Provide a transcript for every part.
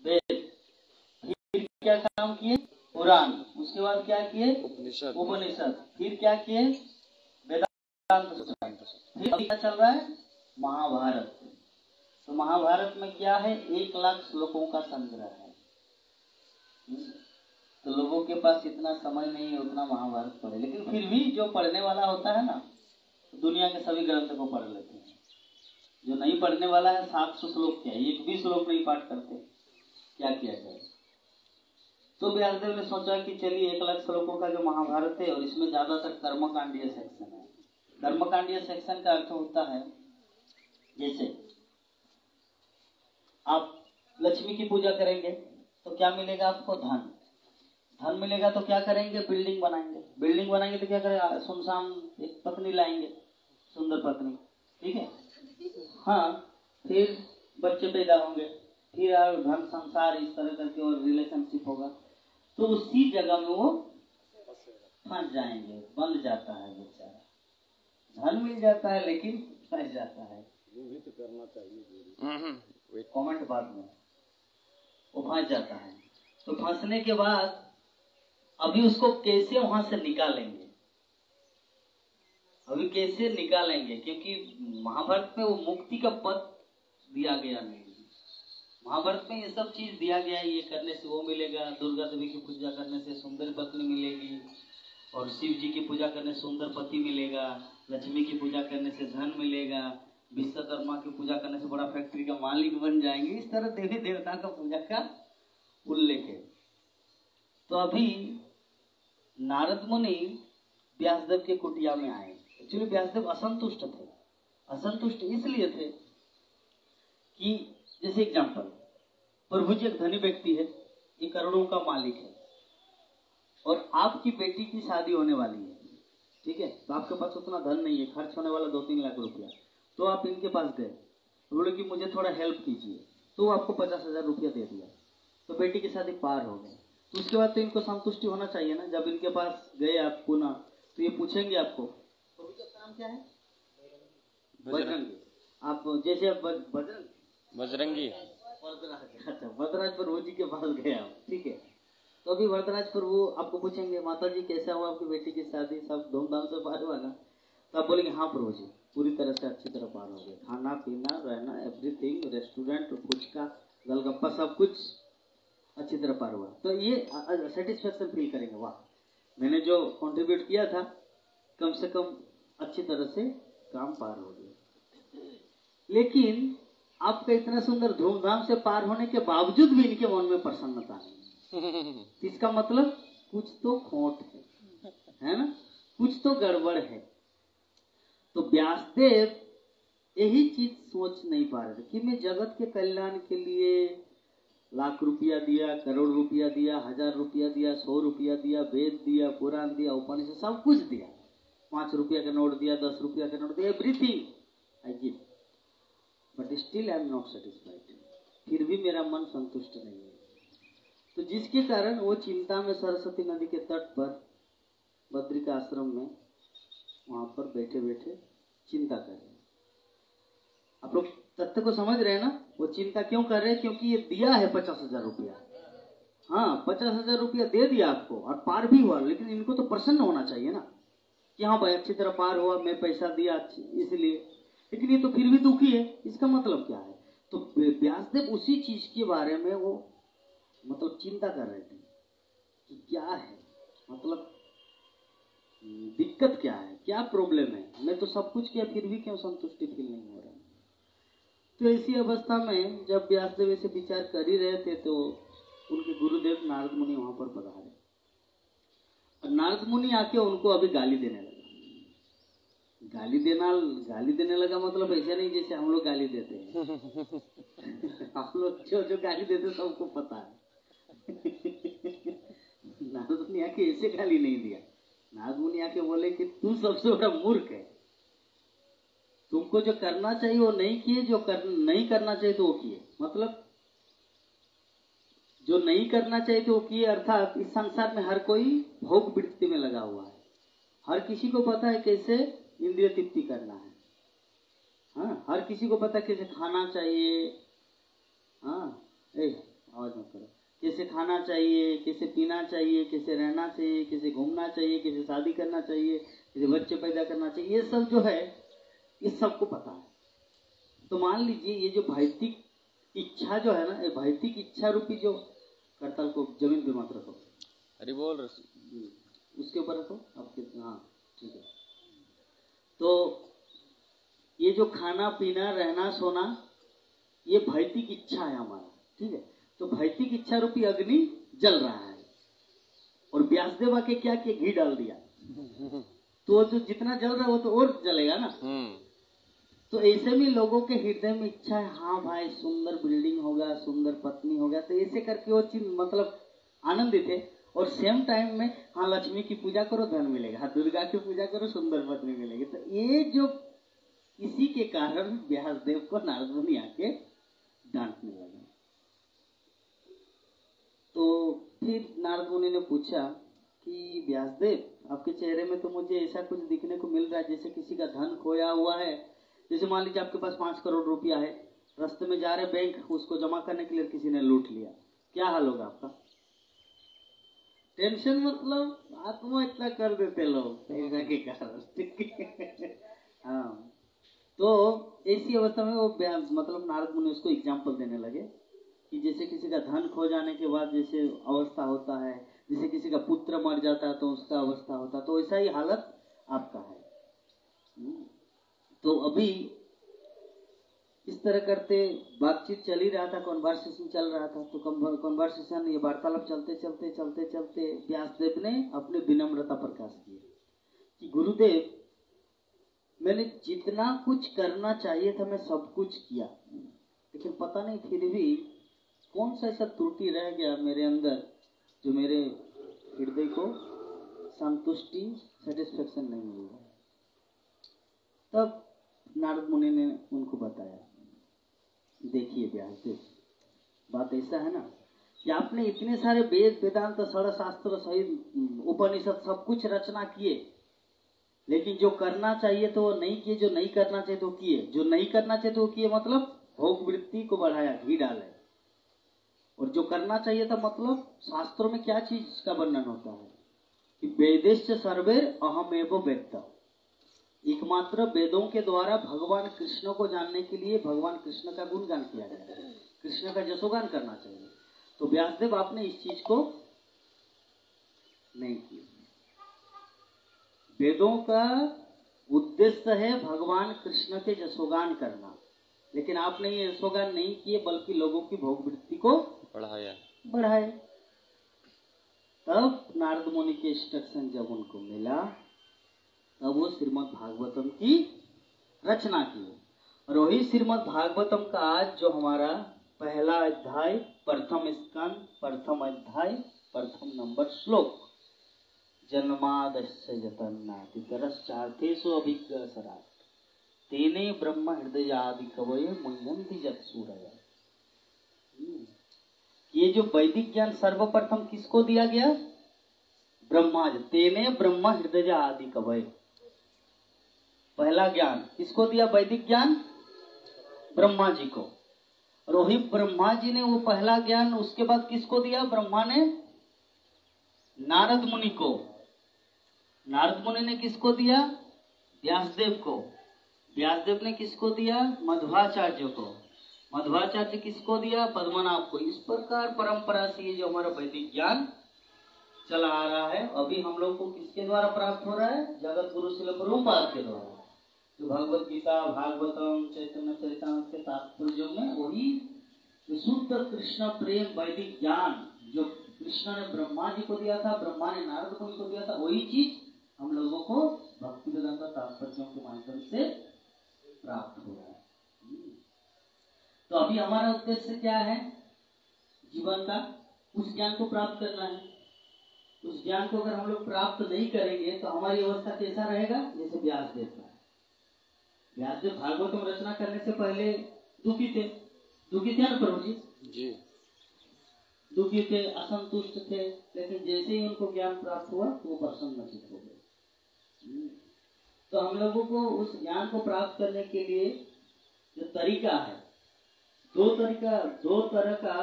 वेद, फिर क्या काम किए? पुराण, उसके बाद क्या किए? उपनिषद, फिर क्या किए? वेदांत सूत्र, फिर क्या चल रहा है? महाभारत। तो महाभारत में क्या है? 1,00,000 श्लोकों का संग्रह है। तो लोगों के पास इतना समय नहीं है उतना महाभारत पढ़े, लेकिन फिर भी जो पढ़ने वाला होता है ना, दुनिया के सभी ग्रंथ को पढ़ लेते हैं। जो नहीं पढ़ने वाला है 700 श्लोक क्या, एक भी श्लोक नहीं पाठ करते, क्या किया जाए? तो व्यासदेव ने सोचा कि चलिए 1,00,000 श्लोकों का जो महाभारत है, और इसमें ज्यादातर कर्मकांडीय सेक्शन है। कर्मकांडीय सेक्शन का अर्थ होता है, जैसे आप लक्ष्मी की पूजा करेंगे तो क्या मिलेगा आपको? धन। धन मिलेगा तो क्या करेंगे? बिल्डिंग बनाएंगे। बिल्डिंग बनाएंगे तो क्या करेंगे? सुनसान एक पत्नी लाएंगे, सुंदर पत्नी, ठीक है। हाँ, फिर बच्चे पैदा होंगे, फिर धन संसार इस तरह करके और रिलेशनशिप होगा, तो उसी जगह में वो फंस जाएंगे, बंद जाता है बेचारा। धन मिल जाता है लेकिन फंस जाता है। वो भी तो करना चाहिए, कमेंट बाद में। वो फंस जाता है, तो फंसने के बाद अभी उसको कैसे वहां से निकालेंगे? अभी कैसे निकालेंगे? क्योंकि महाभारत में वो मुक्ति का पद दिया गया नहीं। महाभारत में ये सब चीज दिया गया है, ये करने से वो मिलेगा, दुर्गा देवी की पूजा करने से सुंदर पत्नी मिलेगी, और शिव जी की पूजा करने से सुंदर पति मिलेगा, लक्ष्मी की पूजा करने से धन मिलेगा, विश्वकर्मा की पूजा करने से बड़ा फैक्ट्री का मालिक बन जाएंगे। इस तरह देवी देवता का पूजा का उल्लेख है। तो अभी नारद मुनि व्यासदेव के कुटिया में आए। एक्चुअली व्यासदेव असंतुष्ट थे। असंतुष्ट इसलिए थे कि जैसे एग्जाम्पल, प्रभु जी एक धनी व्यक्ति है, ये करोड़ों का मालिक है, और आपकी बेटी की शादी होने वाली है, ठीक है। तो आपके पास उतना धन नहीं है, खर्च होने वाला 2-3 लाख रुपया। तो आप इनके पास गए, बोले कि मुझे थोड़ा हेल्प कीजिए, तो आपको 50,000 रुपया दे दिया, तो बेटी की शादी पार हो गई। तो उसके बाद तो इनको संतुष्टि होना चाहिए ना। जब इनके पास गए आप पुनः, तो ये पूछेंगे आपको, प्रभु जी आपका नाम क्या है? बजरंगी। आप जैसे आप बजरंगी, अच्छा, वरदराज प्रभु जी के पास गए आप, ठीक है। तो अभी वरदराज प्रभु आपको पूछेंगे, माता जी कैसा हुआ आपकी बेटी की शादी, सब धूमधाम से पार हुआ ना? तो आप बोलेंगे हाँ प्रभु जी, पूरी तरह से अच्छी तरह पार हो गए, खाना पीना रहना एवरीथिंग, रेस्टोरेंट, फुचका, गलगप्पा, सब कुछ अच्छी तरह पार हुआ। तो ये सेटिस्फेक्शन फील करेंगे, वाह मैंने जो कंट्रीब्यूट किया था कम से कम अच्छी तरह से काम पार हो गया। लेकिन आपका इतना सुंदर धूमधाम से पार होने के बावजूद भी इनके मन में प्रसन्नता नहीं। इसका मतलब कुछ तो खोट है ना, कुछ तो गड़बड़ है। तो व्यासदेव यही चीज सोच नहीं पा रहे थे कि मैं जगत के कल्याण के लिए लाख रुपया दिया, करोड़ रुपया दिया, 1000 रुपया दिया, 100 रुपया दिया, वेद दिया, पुराण दिया, उपनिषद सब कुछ दिया, 5 रुपया का नोट दिया, 10 रुपया का नोट दिया, everything I give, but still I am not satisfied. फिर भी मेरा मन संतुष्ट नहीं है। तो जिसके कारण वो चिंता में सरस्वती नदी के तट पर बद्रिका आश्रम में वहां पर बैठे बैठे चिंता कर रहे हैं। आप लोग तथ्य को समझ रहे हैं ना? वो चिंता क्यों कर रहे हैं? क्योंकि ये दिया है 50,000 रुपया। हाँ, 50,000 रुपया दे दिया आपको और पार भी हुआ, लेकिन इनको तो प्रसन्न होना चाहिए ना कि हाँ भाई अच्छी तरह पार हुआ, मैं पैसा दिया इसलिए। लेकिन ये तो फिर भी दुखी है। इसका मतलब क्या है? तो व्यासदेव उसी चीज के बारे में वो मतलब चिंता कर रहे थे कि क्या है, मतलब दिक्कत क्या है, क्या प्रॉब्लम है, मैं तो सब कुछ किया फिर भी क्यों संतुष्टि फील नहीं हो रहा। तो ऐसी अवस्था में जब व्यासदेव ऐसे विचार कर ही रहे थे तो उनके गुरुदेव नारद मुनि वहां पर पधारे, और नारद मुनि आके उनको अभी गाली देने लगा। गाली देने लगा मतलब ऐसा नहीं जैसे हम लोग गाली देते हैं। हम लोग जो गाली देते सबको पता है। नारद मुनि आके ऐसे गाली नहीं दिया। नारद मुनि आके बोले कि तू सबसे बड़ा मूर्ख है, तुमको जो करना चाहिए वो नहीं किए, जो नहीं करना चाहिए तो वो किए। मतलब जो नहीं करना चाहिए तो वो किए, अर्थात इस संसार में हर कोई भोग वृत्ति में लगा हुआ है। हर किसी को पता है कैसे इंद्रिय तृप्ति करना है। हाँ, हर किसी को पता है कैसे खाना चाहिए। हाँ, आवाज मत कैसे खाना चाहिए, कैसे पीना चाहिए, कैसे रहना चाहिए, कैसे घूमना चाहिए, कैसे शादी करना चाहिए, कैसे बच्चे पैदा करना चाहिए, ये सब जो है ये सबको पता है। तो मान लीजिए ये जो भौतिक इच्छा जो है ना, ये भौतिक इच्छा रूपी जो करतल को जमीन पे मत रखो, अरे बोल उसके ऊपर रखो आपके, हाँ ठीक है। तो ये जो खाना पीना रहना सोना ये भौतिक इच्छा है हमारा, ठीक है। तो भौतिक इच्छा रूपी अग्नि जल रहा है और व्यासदेव आके क्या किया, घी डाल दिया तो जो जितना जल रहा है वो तो और जलेगा ना। तो ऐसे में लोगों के हृदय में इच्छा है, हाँ भाई सुंदर बिल्डिंग होगा, सुंदर पत्नी होगा, तो ऐसे करके वो चीज मतलब आनंदित है। और सेम टाइम में हाँ लक्ष्मी की पूजा करो धन मिलेगा, हाँ दुर्गा की पूजा करो सुंदर पत्नी मिलेगी। तो ये जो इसी के कारण व्यासदेव को नारद मुनि आके डांटने लगे। तो फिर नारद मुनि ने पूछा कि व्यासदेव आपके चेहरे में तो मुझे ऐसा कुछ दिखने को मिल रहा है जैसे किसी का धन खोया हुआ है। जैसे मान लीजिए आपके पास 5 करोड़ रुपया है, रास्ते में जा रहे बैंक, उसको जमा करने के लिए किसी ने लूट लिया, क्या हाल होगा आपका? टेंशन मतलब आत्महत्या कर देते लोग पैसा के कारण। हाँ, तो ऐसी अवस्था में वो मतलब नारद मुनि उसको एग्जाम्पल देने लगे कि जैसे किसी का धन खो जाने के बाद जैसे अवस्था होता है, जैसे किसी का पुत्र मर जाता है तो उसका अवस्था होता है, तो ऐसा ही हालत आपका है। तो अभी इस तरह करते बातचीत चल ही रहा था, कॉन्वर्सेशन चल रहा था। तो कॉन्वर्सेशन, ये वार्तालाप चलते चलते चलते चलते व्यासदेव ने अपनी विनम्रता प्रकाश की कि गुरुदेव मैंने जितना कुछ करना चाहिए था मैं सब कुछ किया, लेकिन पता नहीं फिर भी कौन सा ऐसा त्रुटि रह गया मेरे अंदर जो मेरे हृदय को संतुष्टि सेटिस्फेक्शन नहीं मिल रहा। तब नारद मुनि ने उनको बताया, देखिए व्यासदेव बात ऐसा है ना कि आपने इतने सारे वेद वेदांत षड शास्त्र सहित उपनिषद सब कुछ रचना किए, लेकिन जो करना चाहिए तो वो नहीं किए, जो नहीं करना चाहिए तो किए, जो नहीं करना चाहिए तो किए, मतलब भोग वृत्ति को बढ़ाया, घी डाला। और जो करना चाहिए था मतलब शास्त्रों में क्या चीज का वर्णन होता है कि वेदेश्च सर्वेर अहमेव वेत्ता, एकमात्र वेदों के द्वारा भगवान कृष्ण को जानने के लिए भगवान कृष्ण का गुणगान किया जाता है, कृष्ण का जसोगान करना चाहिए। तो व्यासदेव आपने इस चीज को नहीं किया। वेदों का उद्देश्य है भगवान कृष्ण के जसोगान करना, लेकिन आपने ये यशोगान नहीं किए बल्कि लोगों की भोग वृत्ति को बढ़ाए। तब नारद मुनि के इंस्ट्रक्शन जब उनको मिला तब वो श्रीमद् भागवतम की रचना की। और वही श्रीमद् भागवतम का आज जो हमारा पहला अध्याय, प्रथम स्कंद, प्रथम अध्याय, प्रथम नंबर श्लोक, जन्मादस्य जतन्नातितरश्चार्थेषु अभिज्ञसरात् तेने ब्रह्म हृदय आदि कवये मुह्यन्ति जत्सूरया। ये जो वैदिक ज्ञान सर्वप्रथम किसको दिया गया? ब्रह्मा जी। तेने ब्रह्म हृदय आदि कवये, पहला ज्ञान किसको दिया? वैदिक ज्ञान ब्रह्मा जी को। और वही ब्रह्मा जी ने वो पहला ज्ञान उसके बाद किसको दिया? ब्रह्मा ने नारद मुनि को। नारद मुनि ने किसको दिया? व्यासदेव को। व्यासदेव ने किसको दिया? मध्वाचार्य को। मध्वाचार्य किसको दिया? पद्मनाभ को। इस प्रकार परंपरा से ये जो हमारा वैदिक ज्ञान चला आ रहा है, अभी हम लोग को किसके द्वारा प्राप्त हो रहा है? जगत गुरु श्रील प्रभुपाद के द्वारा। जो भगवत गीता, भागवतम, चैतन्य चरितामृत के तात्पर्य में वही विशुद्ध कृष्ण प्रेम वैदिक ज्ञान जो कृष्ण ने ब्रह्मा जी को दिया था, ब्रह्मा ने नारद मुनि को दिया था, वही चीज हम लोगों को भक्ति वेदांत तात्पर्यों के माध्यम से प्राप्त हो रहा है। तो अभी हमारा उद्देश्य क्या है जीवन का? उस ज्ञान को प्राप्त करना है। उस ज्ञान को अगर हम लोग प्राप्त नहीं करेंगे तो हमारी अवस्था कैसा रहेगा? जैसे व्यासदेव का। व्यासदेव भागवतम रचना करने से पहले दुखी थे। दुखी थे ना प्रभु जी? दुखी थे, असंतुष्ट थे, लेकिन जैसे ही उनको ज्ञान प्राप्त हुआ तो वो प्रसन्नचित्त हो गए। तो हम लोगों को उस ज्ञान को प्राप्त करने के लिए जो तरीका है, दो तरह का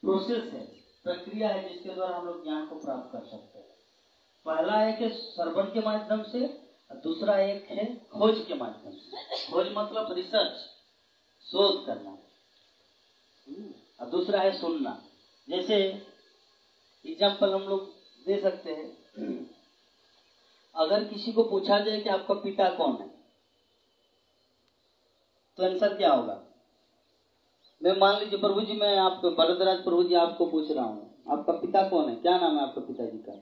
प्रोसेस है, प्रक्रिया है जिसके द्वारा हम लोग ज्ञान को प्राप्त कर सकते हैं। पहला एक है श्रवण के माध्यम से, दूसरा एक है खोज के माध्यम से। खोज मतलब रिसर्च, शोध करना, और दूसरा है सुनना। जैसे एग्जाम्पल हम लोग दे सकते हैं, अगर किसी को पूछा जाए कि आपका पिता कौन है, तो आंसर क्या होगा? मैं मान लीजिए प्रभु जी, मैं आपको बरदराज प्रभु जी आपको पूछ रहा हूँ, आपका पिता कौन है? क्या नाम है आपके पिताजी का?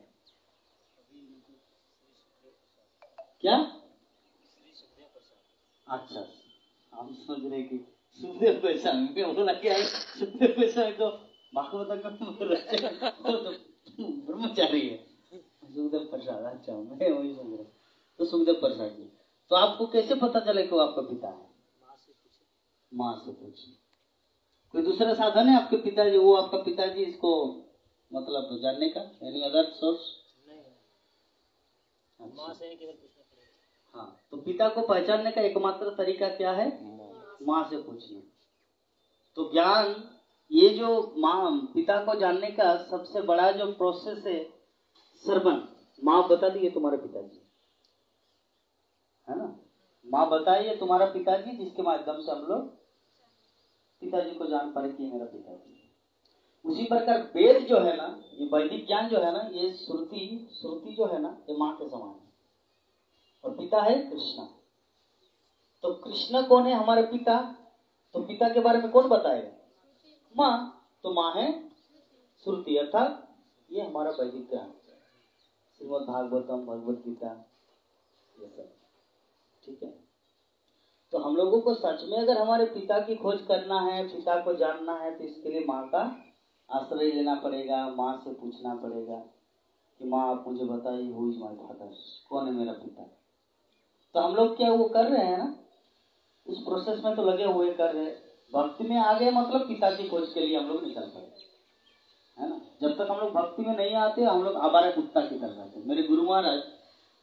क्या? अच्छा, हम समझ रहे कि सुखदेव गोस्वामी, मैं बोला क्या है सुखदेव गोस्वामी को भागवत तो ब्रह्मचारी है। सुखदेव प्रसाद, अच्छा मैं वही समझ रहा। तो सुखदेव प्रसाद जी, तो आपको कैसे पता चले कि वो आपका पिता है? माँ से पूछिए। कोई दूसरा साधन है आपके पिताजी, वो आपका पिताजी, इसको मतलब जानने का? Any other source? माँ से केवल पूछना पड़ेगा। हाँ, तो पिता को पहचानने का एकमात्र तरीका क्या है? माँ से पूछना। तो ज्ञान, ये जो माँ पिता को जानने का सबसे बड़ा जो प्रोसेस है, श्रवण। माँ बता दी ये तुम्हारे पिताजी है ना, माँ बताइए तुम्हारा पिताजी, जिसके माध्यम से हम लोग पिताजी को जान पाए कि मेरा पिताजी। उसी प्रकार वेद जो है ना, ये वैदिक ज्ञान जो है ना, ये श्रुति जो है ना, ये माँ के समान है, और पिता है कृष्ण। तो कृष्ण कौन है हमारे पिता? तो पिता के बारे में कौन बताएगा? माँ। तो माँ है श्रुति, अर्थात ये हमारा वैदिक ज्ञान, श्रीमद् भागवतम, भगवत गीता, ये सब। ठीक है, तो हम लोगों को सच में अगर हमारे पिता की खोज करना है, पिता को जानना है, तो इसके लिए माँ का आश्रय लेना पड़ेगा। माँ से पूछना पड़ेगा कि माँ आप मुझे बताइए, हु इज माय फादर, कौन है मेरा पिता। तो हम लोग क्या वो कर रहे हैं ना, उस प्रोसेस में तो लगे हुए कर रहे हैं। भक्ति में आ गए मतलब पिता की खोज के लिए हम लोग निकल पड़े, है ना। जब तक हम लोग भक्ति में नहीं आते, हम लोग आवारा कुत्ता की तरह रहते। मेरे गुरु महाराज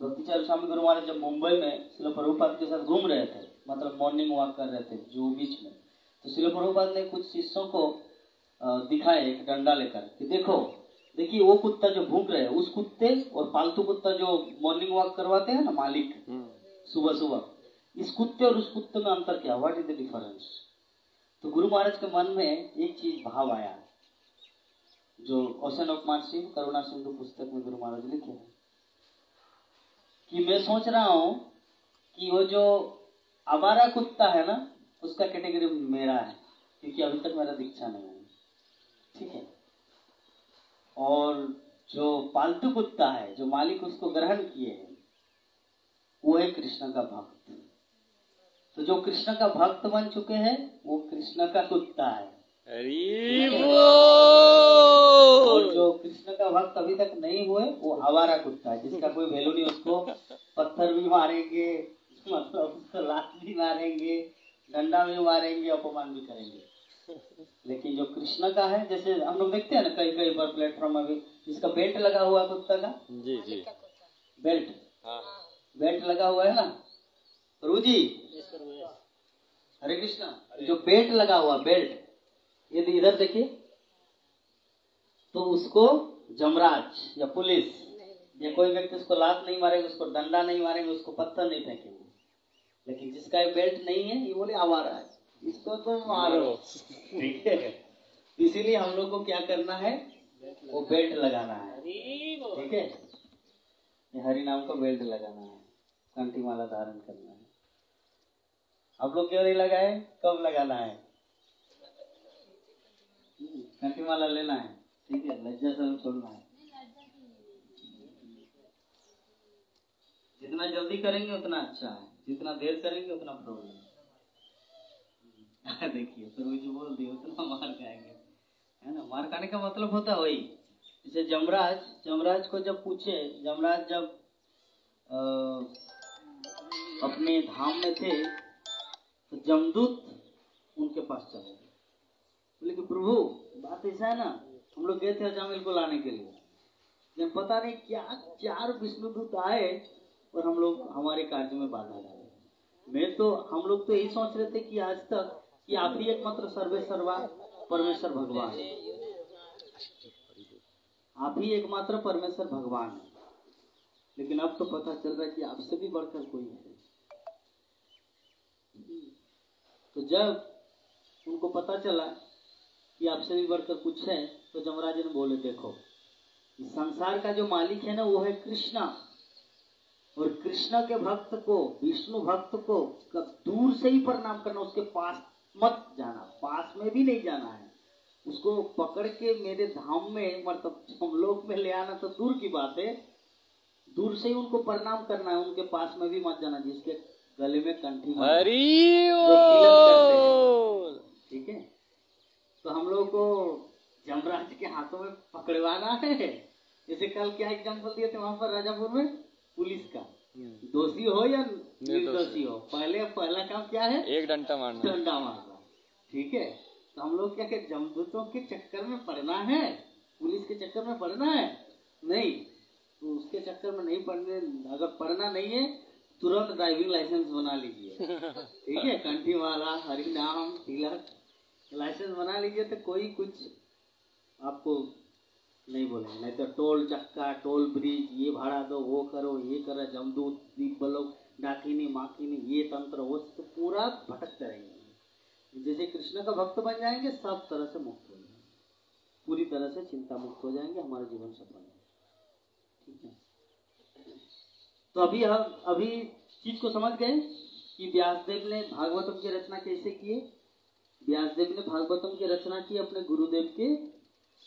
भक्तिचार्य स्वामी गुरु महाराज जब मुंबई में श्रील प्रभुपाद के साथ घूम रहे थे, मतलब मॉर्निंग वॉक कर रहे थे जू बीच में, तो श्रील प्रभुपाद ने कुछ शिष्यों को दिखाए एक डंडा लेकर कि देखिए वो कुत्ता जो भूख रहे हैं, उस कुत्ते और पालतू कुत्ता जो मॉर्निंग वॉक करवाते हैं ना मालिक सुबह सुबह, इस कुत्ते और उस कुत्ते में अंतर क्या, व्हाट इज द डिफरेंस? तो गुरु महाराज के मन में एक चीज भाव आया, जो ओशन ऑफ मर्सी करुणा सिंधु पुस्तक में गुरु महाराज लिखे हैं, कि मैं सोच रहा हूं कि वो जो आवारा कुत्ता है ना, उसका कैटेगरी मेरा है, क्योंकि अभी तक मेरा दीक्षा नहीं है। ठीक है, और जो पालतू कुत्ता है, जो मालिक उसको ग्रहण किए हैं, वो है कृष्ण का भक्त। तो जो कृष्ण का भक्त बन चुके हैं, वो कृष्ण का कुत्ता है। और जो कृष्ण का भक्त अभी तक नहीं हुए, वो आवारा कुत्ता है, जिसका कोई वैल्यू नहीं। उसको पत्थर भी मारेंगे, मतलब उसको लात भी मारेंगे, डंडा भी मारेंगे, अपमान भी करेंगे। लेकिन जो कृष्ण का है, जैसे हम लोग देखते हैं ना कई कई बार प्लेटफॉर्म में भी, जिसका बेल्ट लगा हुआ है कुत्ता का, जी बेल्ट, हाँ बेल्ट लगा हुआ है ना प्रभु जी, हरे कृष्णा, जो बेल्ट लगा हुआ बेल्ट, यदि इधर देखिए तो उसको जमराज या पुलिस या कोई व्यक्ति उसको लात नहीं मारेंगे, उसको डंडा नहीं मारेंगे, उसको पत्थर नहीं फेंकेंगे। लेकिन जिसका ये बेल्ट नहीं है, ये बोले आवारा है, इसको तो मारो। ठीक है, इसीलिए हम लोग को क्या करना है, वो बेल्ट लगाना है। ठीक है, हरि नाम का बेल्ट लगाना है, कंठी माला धारण करना है। आप लोग क्यों नहीं लगाए? कब लगाना है? कंठी माला लेना है। ठीक है, लज्जा सब छोड़ना है। जितना जल्दी करेंगे उतना अच्छा है, जितना देर करेंगे उतना प्रॉब्लम। देखिए प्रभु जी बोल दिए उतना मार खाएंगे, है ना। मार खाने का मतलब होता है वही, जैसे जमराज को जब पूछे, जमराज जब अपने धाम में थे, तो जमदूत उनके पास चले, बोले कि प्रभु बात ऐसा है ना, हम लोग गए थे अजामिल को लाने के लिए, लेकिन पता नहीं क्या 4 विष्णुदूत आए और हम लोग हमारे कार्य में बाधा डाले। हम लोग तो यही सोच रहे थे कि आज तक कि आप ही एकमात्र सर्वे सर्वा परमेश्वर भगवान है, आप ही एकमात्र परमेश्वर भगवान है। लेकिन अब तो पता चल रहा है कि आपसे भी बढ़कर कोई है। तो जब उनको पता चला कि आपसे भी बढ़कर कुछ है, तो जमराज ने बोले, देखो इस संसार का जो मालिक है ना, वो है कृष्णा। और कृष्ण के भक्त को, विष्णु भक्त को दूर से ही प्रणाम करना, उसके पास मत जाना, पास में भी नहीं जाना है। उसको पकड़ के मेरे धाम में, मतलब हम लोग में ले आना तो दूर की बात है, दूर से ही उनको प्रणाम करना है, उनके पास में भी मत जाना। जिसके गले में कंठी, ठीक है। तो हम लोग को जमराज के हाथों में पकड़वाना है। जैसे कल क्या एग्जाम्पल दिए थे वहां पर राजापुर में, पुलिस का, दोषी हो या निर्दोषी हो, पहला काम क्या है? एक डंडा मारना। ठीक है। तो हम लोग क्या कहते, जमदूतों के चक्कर में पड़ना है, पुलिस के चक्कर में पड़ना है नहीं। तो उसके चक्कर में नहीं पड़ने, अगर पढ़ना नहीं है तुरंत ड्राइविंग लाइसेंस बना लीजिए। ठीक है, कंठी वाला, हरि नाम, तिलक, लाइसेंस बना लीजिए, तो कोई कुछ आपको नहीं बोलेंगे। नहीं तो टोल चक्का, टोल ब्रिज, ये भाड़ा दो, वो करो, ये करो, जमदूत, दीप बलोक, डाकिनी माकिनी, ये तंत्र, वो तो पूरा भटक करेंगे। जैसे कृष्ण का भक्त बन जाएंगे, सब तरह से मुक्त हो जाएंगे, पूरी तरह से चिंता मुक्त हो जाएंगे, हमारा जीवन सफल है। ठीक है। तो अभी चीज को समझ गए कि व्यासदेव ने भागवतम की रचना कैसे की है। व्यासदेव ने भागवतम की रचना की अपने गुरुदेव के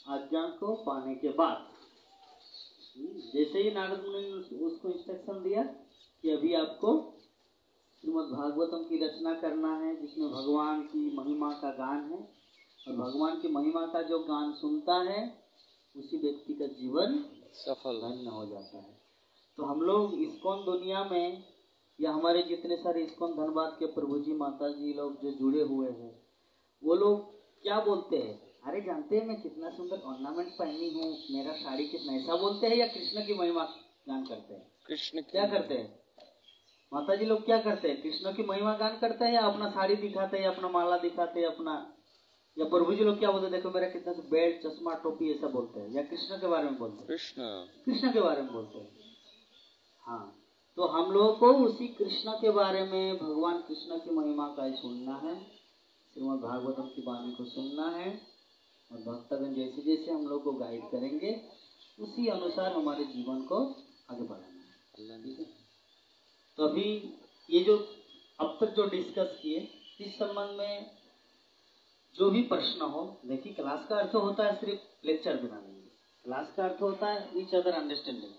आज्ञा को पाने के बाद। जैसे ही नारद मुनि ने उसको इंस्ट्रक्शन दिया कि अभी आपको श्रीमद् भागवतम की रचना करना है, जिसमें भगवान की महिमा का गान है, और भगवान की महिमा का जो गान सुनता है उसी व्यक्ति का जीवन सफल धन्य हो जाता है। तो हम लोग इस्कॉन दुनिया में, या हमारे जितने सारे इस्कॉन धनबाद के प्रभु जी, माता जी लोग जो जुड़े हुए हैं, वो लोग क्या बोलते हैं? अरे जानते हैं मैं कितना सुंदर ऑर्नामेंट पहनी हूँ, मेरा साड़ी कितना, ऐसा बोलते हैं, या कृष्ण की महिमा गान करते हैं? कृष्ण क्या करते हैं? माता जी लोग क्या करते हैं? कृष्ण की महिमा गान करते हैं, या अपना साड़ी दिखाते हैं, अपना माला दिखाते हैं अपना, या प्रभु जी लोग क्या बोलते हैं, देखो मेरा कितना बेल्ट, चश्मा, टोपी, ऐसा बोलते हैं, या कृष्ण के बारे में बोलते हैं? कृष्ण के बारे में बोलते हैं। हाँ, तो हम लोगों को उसी कृष्ण के बारे में, भगवान कृष्ण की महिमा का ही सुनना है, श्रीमद् भागवतम की वाणी को सुनना है, और भक्तगण जैसे जैसे हम लोग को गाइड करेंगे उसी अनुसार हमारे जीवन को आगे बढ़ाना है। ठीक है। तो अभी ये जो अब तक जो डिस्कस किए, इस संबंध में जो भी प्रश्न हो, देखिए क्लास का अर्थ होता है सिर्फ लेक्चर देना नहीं, क्लास का अर्थ होता है ईच अदर अंडरस्टैंडिंग।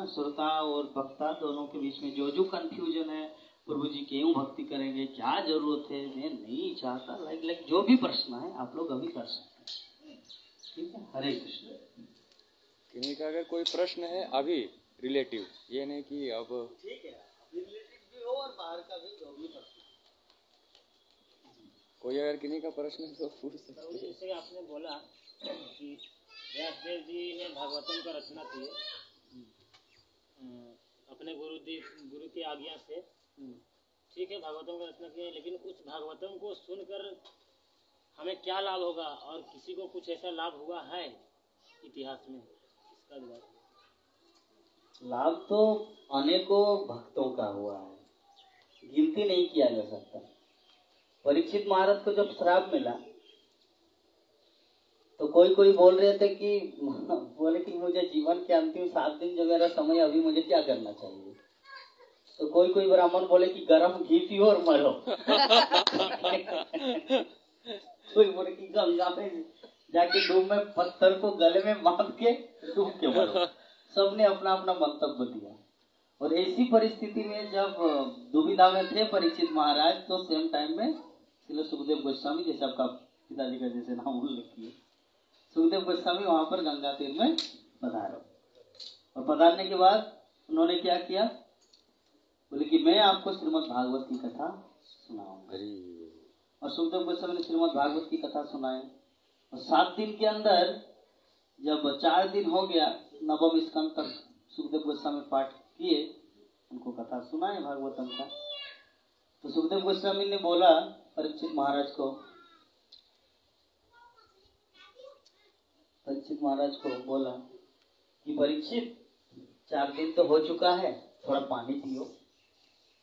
श्रोता और वक्ता दोनों के बीच में जो कंफ्यूजन है, प्रभु जी क्यों भक्ति करेंगे, क्या जरूरत है, मैं नहीं चाहता, लाइक जो भी प्रश्न है आप लोग अभी कर सकते हैं। ठीक है। हरे कृष्ण। किन्हीं का अगर कोई प्रश्न है अभी रिलेटिव, ये नहीं कि अब, ठीक है, रिलेटिव भी हो और बाहर का भी, जो भी प्रश्न, कोई अगर किन्हीं का प्रश्न है तो पूछ सकते हैं। जैसे आपने बोला कि व्यासदेव जी ने भागवतम का रचना की अपने गुरु की आज्ञा से। ठीक है, भागवतम का रचना की है, लेकिन उस भागवतम को सुनकर हमें क्या लाभ होगा, और किसी को कुछ ऐसा लाभ हुआ है इतिहास में? इसका जवाब। लाभ तो अनेकों भक्तों का हुआ है, गिनती नहीं किया जा सकता। परीक्षित महाराज को जब श्राप मिला तो कोई बोल रहे थे कि बोले कि मुझे जीवन के अंतिम 7 दिन जो मेरा समय, अभी मुझे क्या करना चाहिए? तो कोई ब्राह्मण बोले कि गरम घी पियो और मरो। कोई बोले कि गंगा में जाके डूब में पत्थर को गले में बांध के डूब के मरो। सबने अपना अपना मंतव्य दिया। और ऐसी परिस्थिति में जब दुविधा में थे परीक्षित महाराज, तो सेम टाइम में श्री सुखदेव गोस्वामी, जैसे आपका पिताजी का जैसे नाम उल्लेख किए, सुखदेव गोस्वामी वहां पर गंगा तीर में पधारे। और पधारने के बाद उन्होंने क्या किया? बोले कि मैं आपको श्रीमद् भागवत की कथा सुनाऊंगा। और सुखदेव गोस्वामी ने श्रीमद् भागवत की कथा सुनाई। और 7 दिन के अंदर जब 4 दिन हो गया, नवम स्कंद तक सुखदेव गोस्वामी पाठ किए, उनको कथा सुनाए भागवतम का। तो सुखदेव गोस्वामी ने बोला परीक्षित महाराज को, परीक्षित महाराज को बोला कि परीक्षित 4 दिन तो हो चुका है, थोड़ा पानी पियो,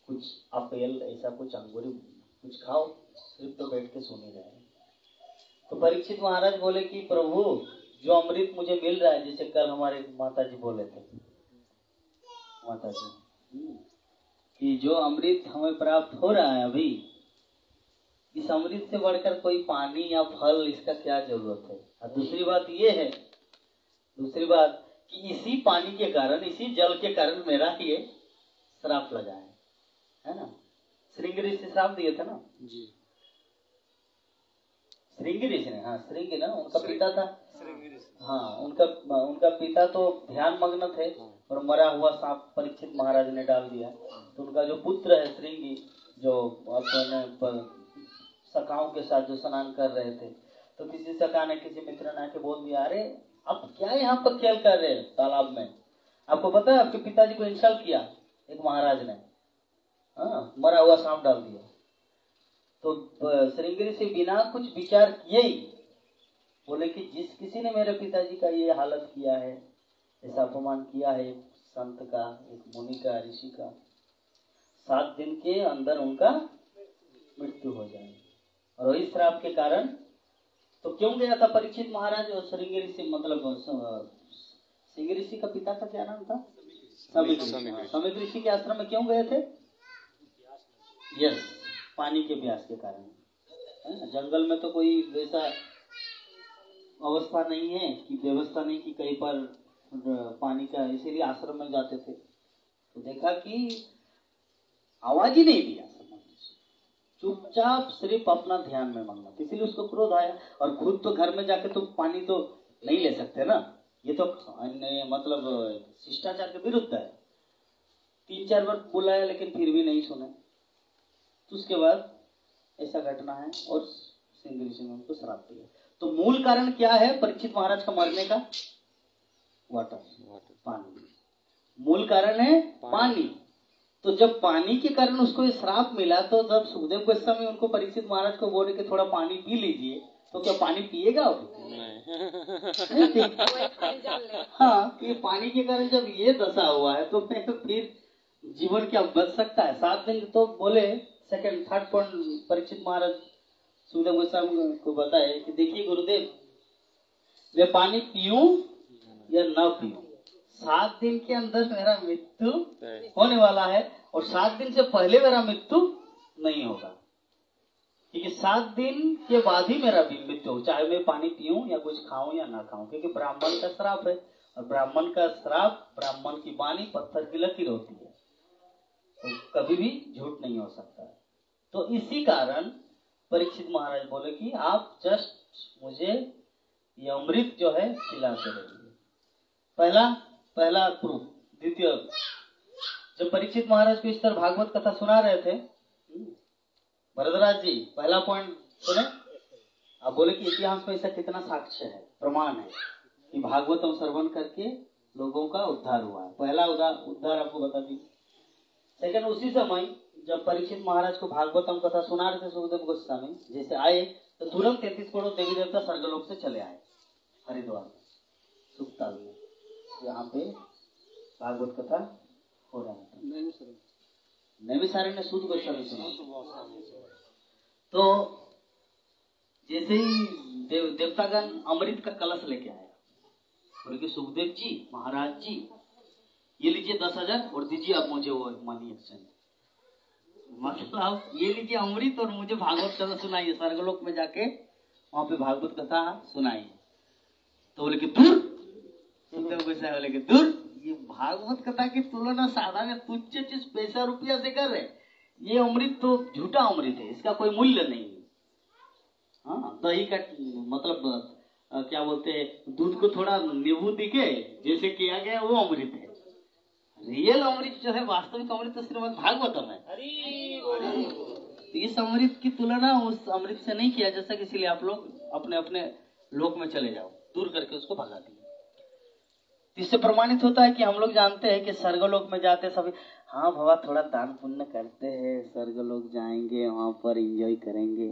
कुछ अपेल ऐसा कुछ अंगूरी कुछ खाओ, सिर्फ तो बैठ के सोने जाए। तो परीक्षित महाराज बोले कि प्रभु जो अमृत मुझे मिल रहा है, जैसे कल हमारे माता जी बोले थे, माता जी कि जो अमृत हमें प्राप्त हो रहा है अभी, इस अमृत से बढ़कर कोई पानी या फल इसका क्या जरूरत है। और दूसरी बात ये है, दूसरी बात कि इसी पानी के कारण, इसी जल के कारण मेरा ये श्राप लगा है ना। श्रृंग ऋषि श्राप दिए थे ना जी। श्रृंग ऋषि ने, हाँ श्रृंग ना उनका पिता था, हाँ उनका पिता तो ध्यान मग्न थे और मरा हुआ सांप परीक्षित महाराज ने डाल दिया। तो उनका जो पुत्र है श्रृंगी, जो अपने सखाओं के साथ जो स्नान कर रहे थे, तो किसी सखा ने, किसी मित्र ने आके बोल दिया, अरे आप क्या यहाँ पर खेल कर रहे हैं तालाब में, आपको पता है आपके पिताजी को इंसल्ट किया एक महाराज ने, हाँ मरा हुआ सांप डाल दिया। तो श्रृंगी से बिना कुछ विचार किए ही बोले कि जिस किसी ने मेरे पिताजी का ये हालत किया है, ऐसा अपमान किया है एक संत का, एक मुनि का, ऋषि का, 7 दिन के अंदर उनका मृत्यु हो जाए। और वही श्राप के कारण तो क्यों गया था परीक्षित महाराज और श्रृंगी ऋषि, मतलब श्रृंगी ऋषि का पिता का क्या नाम था, समीक ऋषि के आश्रम में क्यों गए थे? यस, पानी के प्यास के कारण। जंगल में तो कोई वैसा अवस्था नहीं है कि व्यवस्था नहीं कि कहीं पर पानी का, इसीलिए आश्रम में जाते थे। तो देखा कि आवाज ही नहीं दिया, चुपचाप सिर्फ अपना ध्यान में मग्न, इसीलिए उसको क्रोध आया। और खुद तो घर में जाके तो पानी तो नहीं ले सकते ना, ये तो मतलब शिष्टाचार के विरुद्ध है। 3-4 बार बुलाया लेकिन फिर भी नहीं सुने। तो उसके बाद ऐसा घटना है और श्रृंगी ऋषि ने उनको श्राप दिया। तो मूल कारण क्या है परीक्षित महाराज का मरने का? वाटर, पानी। मूल कारण है पानी। तो जब पानी के कारण उसको ये श्राप मिला, तो जब सुखदेव गोस्वामी उनको परीक्षित महाराज को बोले कि थोड़ा पानी पी लीजिए, तो क्या पानी पिएगा? हाँ, कि पानी के कारण जब ये दशा हुआ है तो फिर जीवन क्या बच सकता है? 7 दिन तो बोले। सेकंड थर्ड पॉइंट परीक्षित महाराज सुखदेव गोस्वामी को बताए कि देखिए गुरुदेव, मैं पानी पीऊं या न पीऊं, 7 दिन के अंदर मेरा मृत्यु होने वाला है और 7 दिन से पहले मेरा मृत्यु नहीं होगा, क्योंकि 7 दिन के बाद ही मेरा भी मृत्यु हो, चाहे मैं पानी पीऊं या कुछ खाऊं या ना खाऊं, क्योंकि ब्राह्मण का श्राप है और ब्राह्मण का श्राप, ब्राह्मण की वाणी पत्थर की लकीर होती है, तो कभी भी झूठ नहीं हो सकता। तो इसी कारण परीक्षित महाराज बोले कि आप जस्ट मुझे ये अमृत जो है पिलाते रहिए। पहला प्रूफ। द्वितीय, जब परीक्षित महाराज को इस तरह भागवत कथा सुना रहे थे, भरद्वाज जी पहला पॉइंट सुने, आप बोले कि इतिहास में ऐसा कितना साक्ष्य है, प्रमाण है कि भागवतम श्रवण करके लोगों का उद्धार हुआ है। पहला उद्धार आपको बता दी। सेकंड, उसी समय जब परीक्षित महाराज को भागवतम कथा सुना रहे थे सुखदेव गोस्वामी, जैसे आए तो तुरंत 33 करोड़ देवी देवता स्वर्गलोक से चले आए हरिद्वार में, सुखताल में, यहाँ पे भागवत कथा हो रहा था। नैमिषारण्य सूत गोस्वामी सुना। तो जैसे ही देवतागण अमृत का कलश लेके आया, बोले कि सुखदेव जी, महाराज जी, ये लीजिए 10,000 और दीजिए आप मुझे वो मनी एक्सचेंज, मतलब ये लीजिए अमृत और मुझे भागवत कथा सुनाइए, स्वर्गलोक में जाके वहां पे भागवत कथा सुनाइए। तो बोले कि दूर, सुखदेव गोस्वामी बोले कि दूर, ये भागवत कथा की तुलना साधारण तुच्छ चीज पैसा रुपया से कर रहे, ये अमृत तो झूठा अमृत है, इसका कोई मूल्य नहीं है। हाँ, दही का मतलब क्या बोलते हैं, दूध को थोड़ा नींबू दिखे जैसे किया गया वो अमृत है। रियल अमृत जो है, वास्तविक अमृत तो श्रीमद् भागवतम है। तो इस अमृत की तुलना उस अमृत से नहीं किया जा सकता, इसीलिए आप लोग अपने अपने लोक में चले जाओ, दूर करके उसको भगा दिए। इससे प्रमाणित होता है कि हम लोग जानते हैं कि स्वर्गलोक में जाते सभी, हाँ बाबा थोड़ा दान पुण्य करते हैं, स्वर्गलोक जाएंगे, वहां पर एंजॉय करेंगे।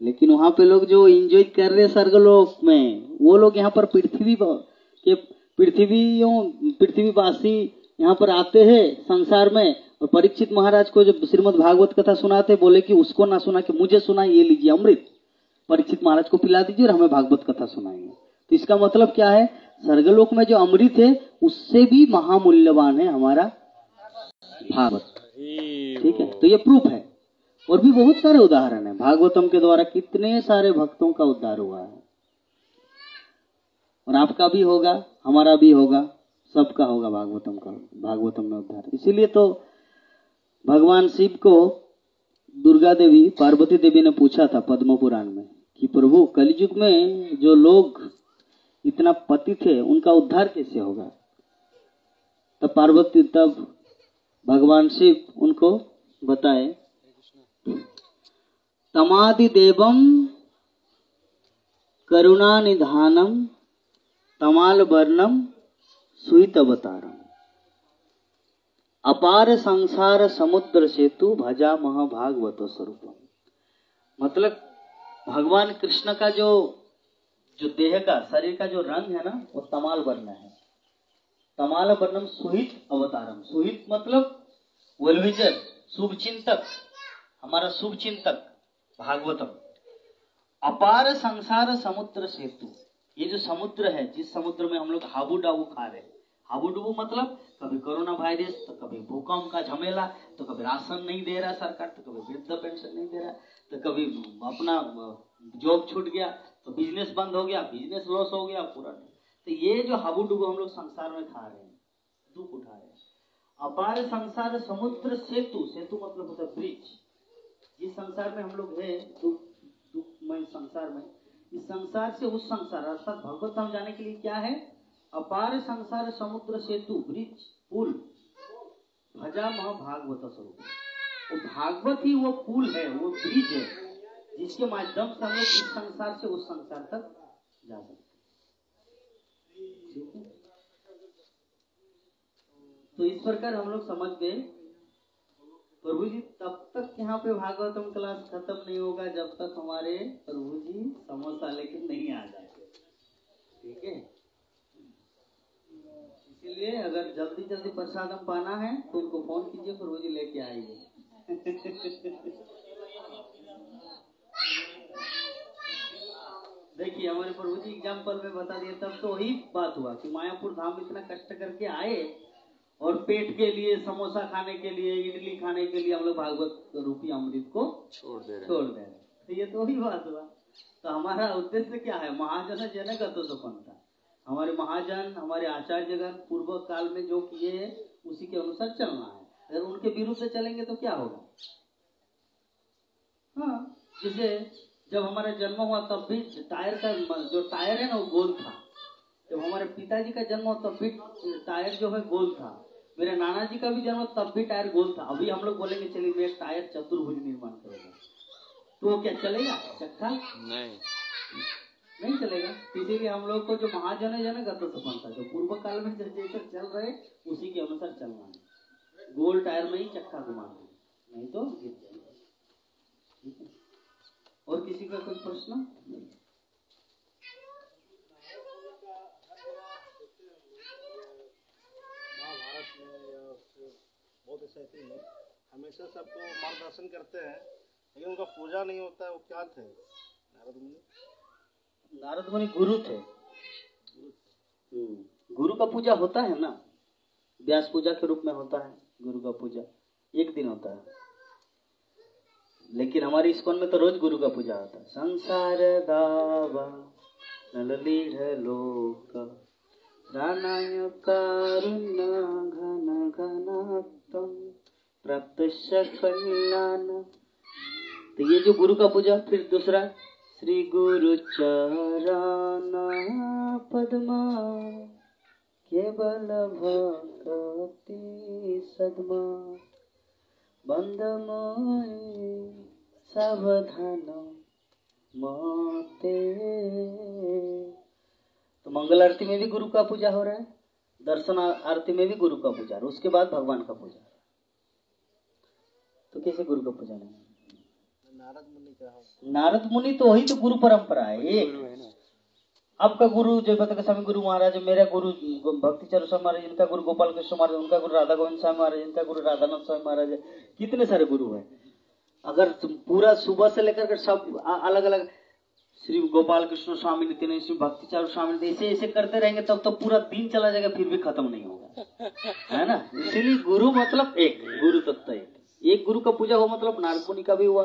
लेकिन वहां पे लोग जो एंजॉय कर रहे स्वर्गलोक में, वो लोग यहाँ पर पृथ्वीवासी यहाँ पर आते हैं संसार में, और परीक्षित महाराज को जब श्रीमद् भागवत कथा सुनाते, बोले कि उसको ना सुना के मुझे सुना, ये लीजिए अमृत, परीक्षित महाराज को पिला दीजिए और हमें भागवत कथा सुनाइए। तो इसका मतलब क्या है, स्वर्गलोक में जो अमृत है उससे भी महामूल्यवान है हमारा भागवत। ठीक है, तो ये प्रूफ है। और भी बहुत सारे उदाहरण है, भागवतम के द्वारा कितने सारे भक्तों का उद्धार हुआ है, और आपका भी होगा, हमारा भी होगा, सबका होगा भागवतम में उद्धार। इसीलिए तो भगवान शिव को दुर्गा देवी, पार्वती देवी ने पूछा था पद्म पुराण में कि प्रभु कलयुग में जो लोग इतना पतित है उनका उद्धार कैसे होगा। तब भगवान शिव उनको बताए, तमादि देवम करुणा निधानम तमाल वर्णम सुहित अवतारम अपार संसार समुद्र सेतु भजा महाभागवत स्वरूपम। मतलब भगवान कृष्ण का जो देह का, शरीर का जो रंग है ना, वो तमाल वर्ण है। तमाल वर्णम सुहित अवतारम। सुहित मतलब वेल विजर, शुभ चिंतक, हमारा शुभ चिंतक भागवतम। अपार संसार समुद्र सेतु, ये जो समुद्र है, जिस समुद्र में हम लोग हाबू डाबू खा रहे हैं, हाबू डूबू मतलब कभी कोरोना वायरस, तो कभी भूकंप का झमेला, तो कभी राशन नहीं दे रहा सरकार, तो कभी वृद्ध पेंशन नहीं दे रहा, तो कभी अपना जॉब छूट गया, तो बिजनेस बंद हो गया, बिजनेस लॉस हो गया पूरा। तो ये जो हाबू डूबू हम लोग संसार में खा रहे हैं, दुख उठा रहे हैं। अपार संसार समुद्र सेतु, सेतु मतलब होता है ब्रिज। जिस संसार में हम लोग है, दुखमय संसार में, इस संसार से उस संसार अर्थात भगवत धाम जाने के लिए क्या है, अपार संसार समुद्र सेतु, ब्रिज, पुल, भजा महाभागवत स्वरूप। वो भागवत ही वो पुल है, वो ब्रिज है, जिसके माध्यम से हम लोग इस संसार से उस संसार तक जा सकते। तो इस प्रकार हम लोग समझ गए, प्रभु जी तब तक यहाँ पे भागवतम क्लास खत्म नहीं होगा जब तक हमारे प्रभु जी समोसा लेके नहीं आ जाते। ठीक है, इसलिए अगर जल्दी जल्दी प्रसादम पाना है तो उनको फोन कीजिए, प्रभु जी लेके आइए। देखिए हमारे प्रभु जी एग्जाम्पल में बता दिए, तब तो वही बात हुआ कि मायापुर धाम इतना कष्ट करके आए और पेट के लिए, समोसा खाने के लिए, इडली खाने के लिए हम लोग भागवत रूपी अमृत को छोड़ दे रहे। तो ये तो वही बात हुआ। तो हमारा उद्देश्य क्या है, महाजन जनक तो पंथा, हमारे महाजन, हमारे आचार्यगण पूर्व काल में जो किए उसी के अनुसार चलना है। अगर उनके विरुद्ध चलेंगे तो क्या होगा। हाँ, जैसे जब हमारा जन्म हुआ तब भी टायर का जो टायर है ना वो गोल था। जब हमारे पिताजी का जन्म हुआ तब भी टायर जो है गोल था। मेरे नाना जी का भी जन्म तब भी टायर गोल था। अभी हम लोग बोलेंगे चलिए मैं एक टायर चतुर्भुज निर्माण करूंगा, तो वो क्या चलेगा, चक्का नहीं चलेगा। इसीलिए हम लोग को जो महाजन जनक तो सफलता, जो पूर्व काल में जैसे चल रहे उसी के अनुसार चलना है। गोल टायर में ही चक्का घुमाना है, नहीं तो गिर जाएगा। ठीक है, और किसी का कोई प्रश्न? महाभारत में या बहुत ऐसे में हमेशा सबको मार्गदर्शन करते हैं, लेकिन उनका पूजा नहीं होता है, वो क्या थे नारद मुनि? नारद मुनि गुरु थे। गुरु का पूजा होता है ना, व्यास पूजा के रूप में होता है। गुरु का पूजा एक दिन होता है, लेकिन हमारी इस्कॉन में तो रोज गुरु का पूजा होता है। संसार दावा नललीढ़ लोक रानाय कारुण्य घन घनात्तम प्राप्त कल्याण। तो ये जो गुरु का पूजा। फिर दूसरा श्री गुरु चरण पद्मा केवल भक्ति सद्मा बंधमोहि सावधान माते। तो मंगल आरती में भी गुरु का पूजा हो रहा है, दर्शन आरती में भी गुरु का पूजा, और उसके बाद भगवान का पूजा। तो कैसे गुरु का पूजा नहीं? नारद मुनि का है। नारद मुनि तो वही तो गुरु परंपरा है एक। गुरु है ना। आपका गुरु जयपताका स्वामी गुरु महाराज, मेरा गुरु भक्ति चारू स्वामी महाराज, इनका गुरु गोपाल कृष्ण महाराज, उनका गुरु राधा गोविंद स्वामी महाराज, इनका गुरु राधानाथ स्वामी महाराज है। कितने सारे गुरु हैं। अगर पूरा सुबह से लेकर के सब अलग अलग, श्री गोपाल कृष्ण स्वामी नित्यानंद, श्री भक्ति चारू स्वामी, ऐसे ऐसे करते रहेंगे तब तो पूरा दिन चला जाएगा फिर भी खत्म नहीं होगा, है ना। इसीलिए गुरु मतलब एक, गुरु तत्व एक गुरु का पूजा हो मतलब नारद मुनि का भी हुआ,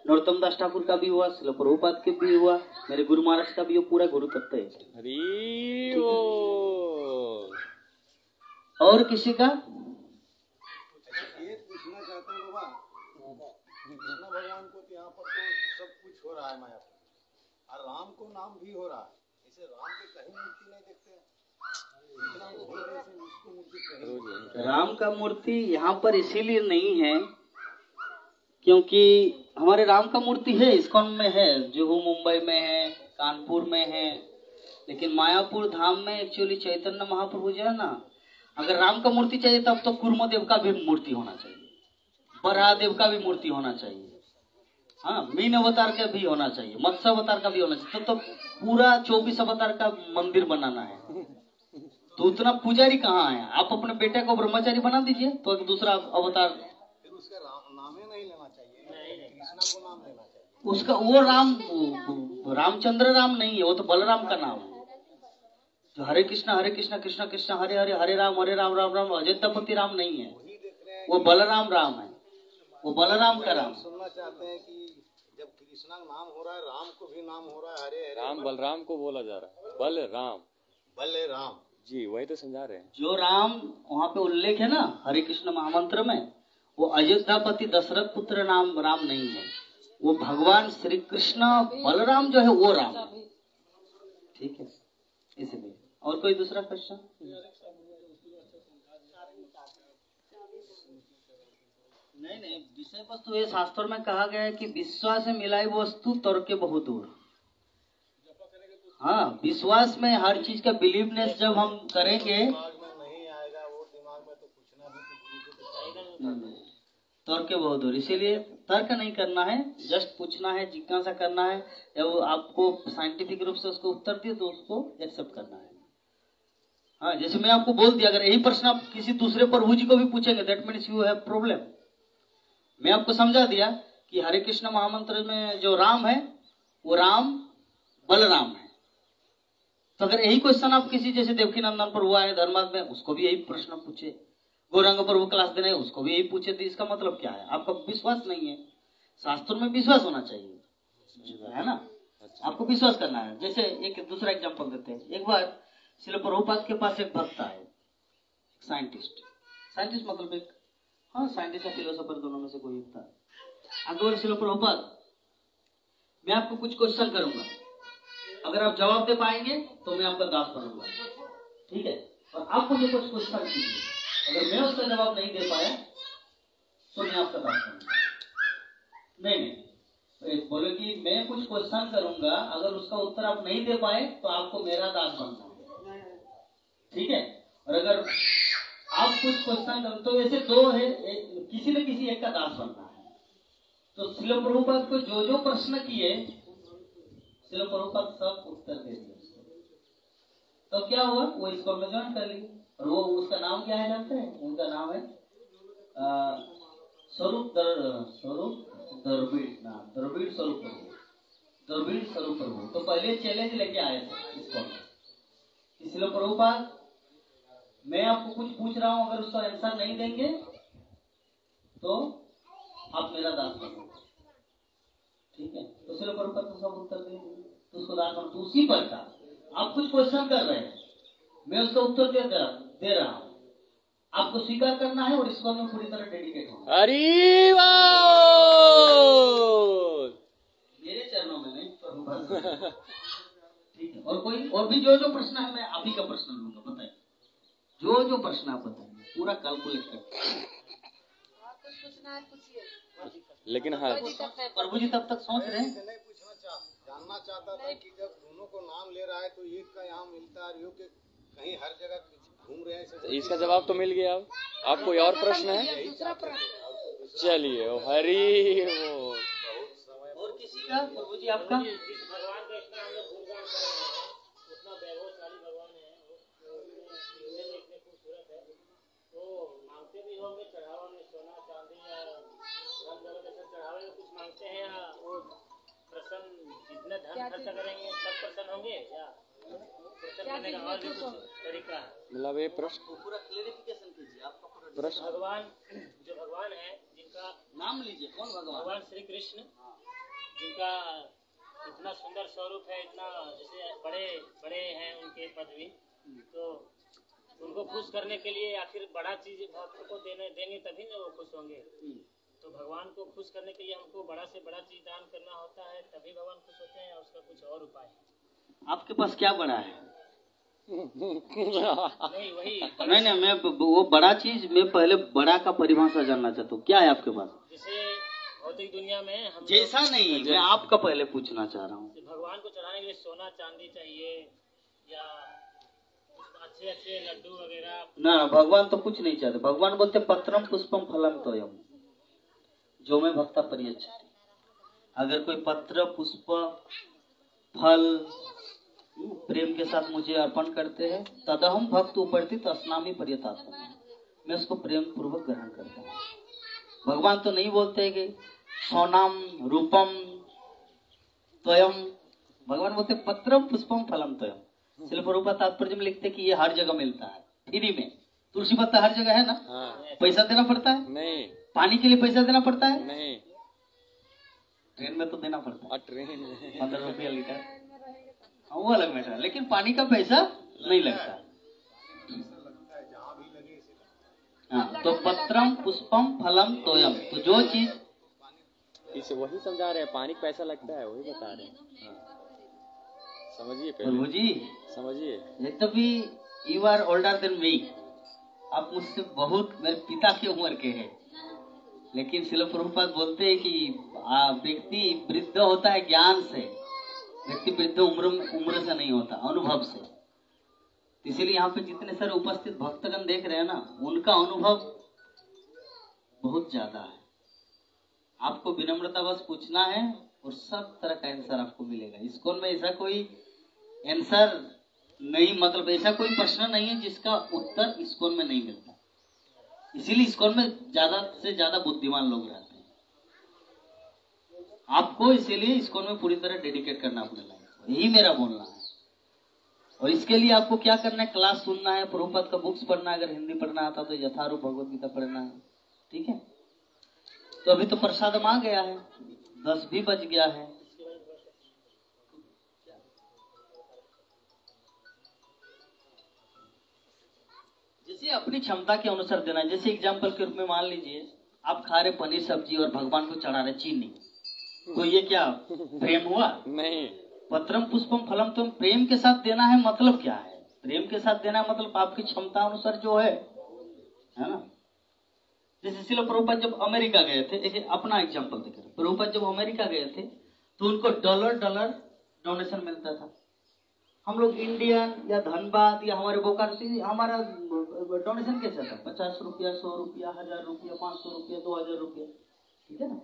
नरोत्तम दास ठाकुर का भी हुआ, श्रील प्रभुपाद के भी हुआ, मेरे गुरु महाराज का भी हो, पूरा गुरु तत्व है। हरि बोल। और किसी का ये पूछना चाहते हैं बाबा, कृष्ण भगवान को तो यहाँ पर तो सब कुछ हो रहा है माया पर, और राम को नाम भी हो रहा है, इसे राम के कहीं मूर्ति नहीं देखते हैं। इतना हो रहा है, उसको मूर्ति कहीं। राम का मूर्ति यहाँ पर इसीलिए नहीं है क्योंकि हमारे राम का मूर्ति है, इस्कॉन में है, जुहू मुंबई में है, कानपुर में है, लेकिन मायापुर धाम में एक्चुअली चैतन्य महाप्रभु जो है ना, अगर राम का मूर्ति चाहिए तब तो कुर्मदेव का भी मूर्ति होना चाहिए, बरादेव का भी मूर्ति होना चाहिए, हाँ, मीन अवतार का भी होना चाहिए, मत्स्य अवतार का भी होना चाहिए, तो पूरा 24 अवतार का मंदिर बनाना है। तो उतना पुजारी कहाँ है? आप अपने बेटे को ब्रह्मचारी बना दीजिए तो एक दूसरा अवतार, फिर उसका नाम ही नहीं लेना चाहिए, कृष्णा को नाम लेना चाहिए। उसका वो राम, रामचंद्र राम नहीं है, वो तो बलराम का नाम है। जो हरे कृष्णा कृष्ण कृष्ण हरे हरे, हरे राम राम राम, अयोध्यापति राम नहीं है, वो बलराम राम है, वो बलराम का राम। सुनना चाहते हैं कि जब कृष्णा नाम हो रहा है, राम को भी नाम हो रहा है, हरे हरे राम बलराम को बोला जा रहा है, बलराम बलराम जी, वही तो समझा रहे हैं। जो राम वहाँ पे उल्लेख है ना हरे कृष्ण महामंत्र में, वो अयोध्यापति दशरथ पुत्र नाम राम नहीं है, वो भगवान श्री कृष्ण बलराम जो है वो राम, ठीक है। इसलिए और कोई दूसरा क्वेश्चन? नहीं, विषय वस्तु ये शास्त्र में कहा गया है कि विश्वास से मिलाई वस्तु तर्क बहुत दूर। हाँ, विश्वास में हर चीज का बिलीवनेस जब हम करेंगे, दिमाग में नहीं आएगा, वो दिमाग में तो पूछना भी तो गुरु को चाहिए। तर्क बहुत दूर, इसीलिए तर्क नहीं करना है, जस्ट पूछना है, जिज्ञासा करना है। जब आपको साइंटिफिक रूप से उसको उत्तर दिए तो उसको एक्सेप्ट करना है। हाँ, जैसे मैं आपको बोल दिया, अगर यही प्रश्न आप किसी दूसरे प्रभु जी को भी पूछेंगे, that means you have problem. मैं आपको समझा दिया कि हरे कृष्ण महामंत्र में जो राम है वो राम बलराम है, तो अगर यही क्वेश्चन आप किसी जैसे देवकी नंदन प्रभु आए धर्मार्थ में, उसको भी यही प्रश्न पूछे, गौरांग प्रभु क्लास देने उसको भी यही पूछे, तो इसका मतलब क्या है? आपका विश्वास नहीं है। शास्त्र में विश्वास होना चाहिए, है ना। आपको विश्वास करना है। जैसे एक दूसरा एग्जांपल देते हैं। एक बार श्रील प्रभुपाद के पास एक भक्त आए, साइंटिस्ट मतलब एक, हाँ, साइंटिस्ट या फिलोसोफर दोनों में से कोई एक था। अगर श्रील प्रभुपाद, मैं आपको कुछ क्वेश्चन करूंगा, अगर आप जवाब दे पाएंगे तो मैं आपका दास बनूंगा, ठीक है। और आप मुझे कुछ क्वेश्चन कीजिए, अगर मैं उसका जवाब नहीं दे पाया तो मैं आपका दास बनूंगा। नहीं, बोले कि मैं कुछ क्वेश्चन करूंगा, अगर उसका उत्तर आप नहीं दे पाए तो आपको मेरा दास बनना है, ठीक है। और अगर आप कुछ क्वेश्चन कर, तो ऐसे दो है, किसी न किसी एक का दास बनना है। तो श्रील प्रभुपाद को जो जो प्रश्न किए, श्रील प्रभुपाद सब उत्तर दे दिए उसको। तो क्या हुआ, वो इसको में ज्वाइन कर ली। और वो उसका नाम क्या है जानते हैं? उनका नाम है स्वरूप द्रविड़ स्वरूप प्रभु। तो पहले चैलेंज लेके आए थे इसको, इसलिए प्रभुपाद मैं आपको कुछ पूछ रहा हूं, अगर उसका आंसर नहीं देंगे तो आप मेरा दास बनो, ठीक है। तो इसलिए प्रभुपाद तो सब उत्तर दे देंगे, तो उसको दास बनो। तो उसी प्रकार आप कुछ क्वेश्चन कर रहे हैं, मैं उसका उत्तर दे रहा हूं, आपको स्वीकार करना है और इसको में पूरी तरह डेडिकेट होना है। हरि बोल। मेरे चरणों में नहीं, प्रभुपाद, ठीक है। और कोई और भी जो प्रश्न है, मैं आप ही का प्रश्न लूंगा, बताइए जो प्रश्न आप बताएंगे पूरा कैलकुलेट करके। लेकिन हाँ, प्रभु जी तब तक सोच रहे हैं। नहीं पूछना जानना चाहता था कि जब दोनों को नाम ले रहा है तो एक का यहाँ मिलता है, यो के कहीं हर जगह घूम रहे हैं, तो इसका जवाब तो मिल गया। अब कोई और प्रश्न है? चलिए, हरि बोल। किसी का प्रभु जी आपका? जिस भगवान का इतना हम लोग गुणगान कर रहे हैं, उतना वैभवशाली भगवान है, दिखने में इतने खूबसूरत है, तो मांगते भी होंगे चढ़ावा में सोना चांदी या धन दौलत ऐसा चढ़ावे में कुछ मांगते हैं, या वो प्रसन्न जितने धन खर्चा करेंगे सब प्रसन्न होंगे, या प्रसन्न करने का और भी कुछ तरीका है? मतलब ये प्रश्न पूरा क्लेरिफिकेशन कीजिए आपका पूरा प्रश्न भगवान जो भगवान है जिनका नाम लीजिए, कौन भगवान? भगवान श्री कृष्ण, जिनका इतना सुंदर स्वरूप है, इतना जैसे बड़े बड़े हैं उनके पदवी, तो उनको खुश करने के लिए आखिर बड़ा चीज भक्त को देंगे तभी ना वो खुश होंगे। तो भगवान को खुश करने के लिए हमको बड़ा से बड़ा चीज दान करना होता है, तभी भगवान खुश होते हैं, या उसका कुछ और उपाय है? आपके पास क्या बड़ा है? नहीं वही नहीं, मैं वो बड़ा चीज, मैं पहले बड़ा का परिभाषा जानना चाहता हूँ, क्या है आपके पास? जैसे भौतिक दुनिया में हम जैसा नहीं, मैं आपका पहले पूछना चाह रहा हूँ। भगवान को चढ़ाने के लिए सोना चांदी चाहिए, या अच्छे अच्छे लड्डू वगैरह? ना, भगवान तो कुछ नहीं चाहते। भगवान बोलते पत्रम पुष्पम फलम तोयम, जो मैं भक्ता परियच्छति। अगर कोई पत्र पुष्प फल प्रेम के साथ मुझे अर्पण करते हैं, तदहम भक्त उपरती तस्नामी पर्यतात्म, मैं उसको प्रेम पूर्वक ग्रहण करता हूँ। भगवान तो नहीं बोलते कि सोनाम रूपम त्वयम, भगवान बोलते पत्रम पुष्पम फलम त्वयम। श्रील प्रभुपाद तात्पर्य में लिखते कि ये हर जगह मिलता है फ्री में। तुलसी पत्ता हर जगह है ना? हाँ। पैसा देना पड़ता है? नहीं। पानी के लिए पैसा देना पड़ता है? नहीं। ट्रेन में तो देना पड़ता है, ट्रेन में 15 रुपया लीटर, वो अलग मैटर है, लेकिन पानी का पैसा नहीं लगता। हाँ, तो पत्रम पुष्पम फलम तोयम, तो जो चीज इसे वही समझा रहे हैं, पानी का पैसा लगता है, वही बता रहे हैं। हाँ। समझिए प्रभु पहले, जी समझिए। एक तो भी you are older than me, आप मुझसे बहुत मेरे पिता की उम्र के हैं, लेकिन श्रील प्रभुपाद बोलते हैं कि व्यक्ति वृद्ध होता है ज्ञान से, व्यक्ति वृद्ध उम्र से नहीं होता, अनुभव से। इसीलिए यहाँ पे जितने सारे उपस्थित भक्तगण देख रहे हैं ना, उनका अनुभव बहुत ज्यादा है। आपको विनम्रता बस पूछना है और सब तरह का आंसर आपको मिलेगा। इस्कॉन में ऐसा कोई आंसर नहीं, मतलब ऐसा कोई प्रश्न नहीं है जिसका उत्तर इस्कॉन में नहीं मिलता। इसीलिए इस्कॉन में ज्यादा से ज्यादा बुद्धिमान लोग रहते हैं। आपको इसीलिए इस्कॉन में पूरी तरह डेडिकेट करना अपने लाइफ, यही मेरा बोलना है। और इसके लिए आपको क्या करना है, क्लास सुनना है, प्रभुपाद का बुक्स पढ़ना है, अगर हिंदी पढ़ना आता तो यथारूप भगवत गीता पढ़ना है, ठीक है। तो अभी तो प्रसाद आ गया है, 10 भी बज गया है। जैसे अपनी क्षमता के अनुसार देना है। जैसे एग्जाम्पल के रूप में मान लीजिए आप खा रहे पनीर सब्जी और भगवान को चढ़ा रहे चीनी, तो ये क्या प्रेम हुआ? नहीं। पत्रम पुष्पम फलम, तुम प्रेम के साथ देना है, मतलब क्या है? प्रेम के साथ देना है मतलब आपकी क्षमता अनुसार जो है ना। जैसे श्रील प्रभुपाद जब अमेरिका गए थे, एक अपना एग्जांपल देखें, प्रभुपाद जब अमेरिका गए थे तो उनको डॉलर डोनेशन मिलता था। हम लोग इंडियन या धनबाद या हमारे बोकारो से हमारा डोनेशन कैसा था? 50 रुपया, 100 रुपया, 1000 रुपया, 500 रुपया, 2000 रुपया, ठीक है ना।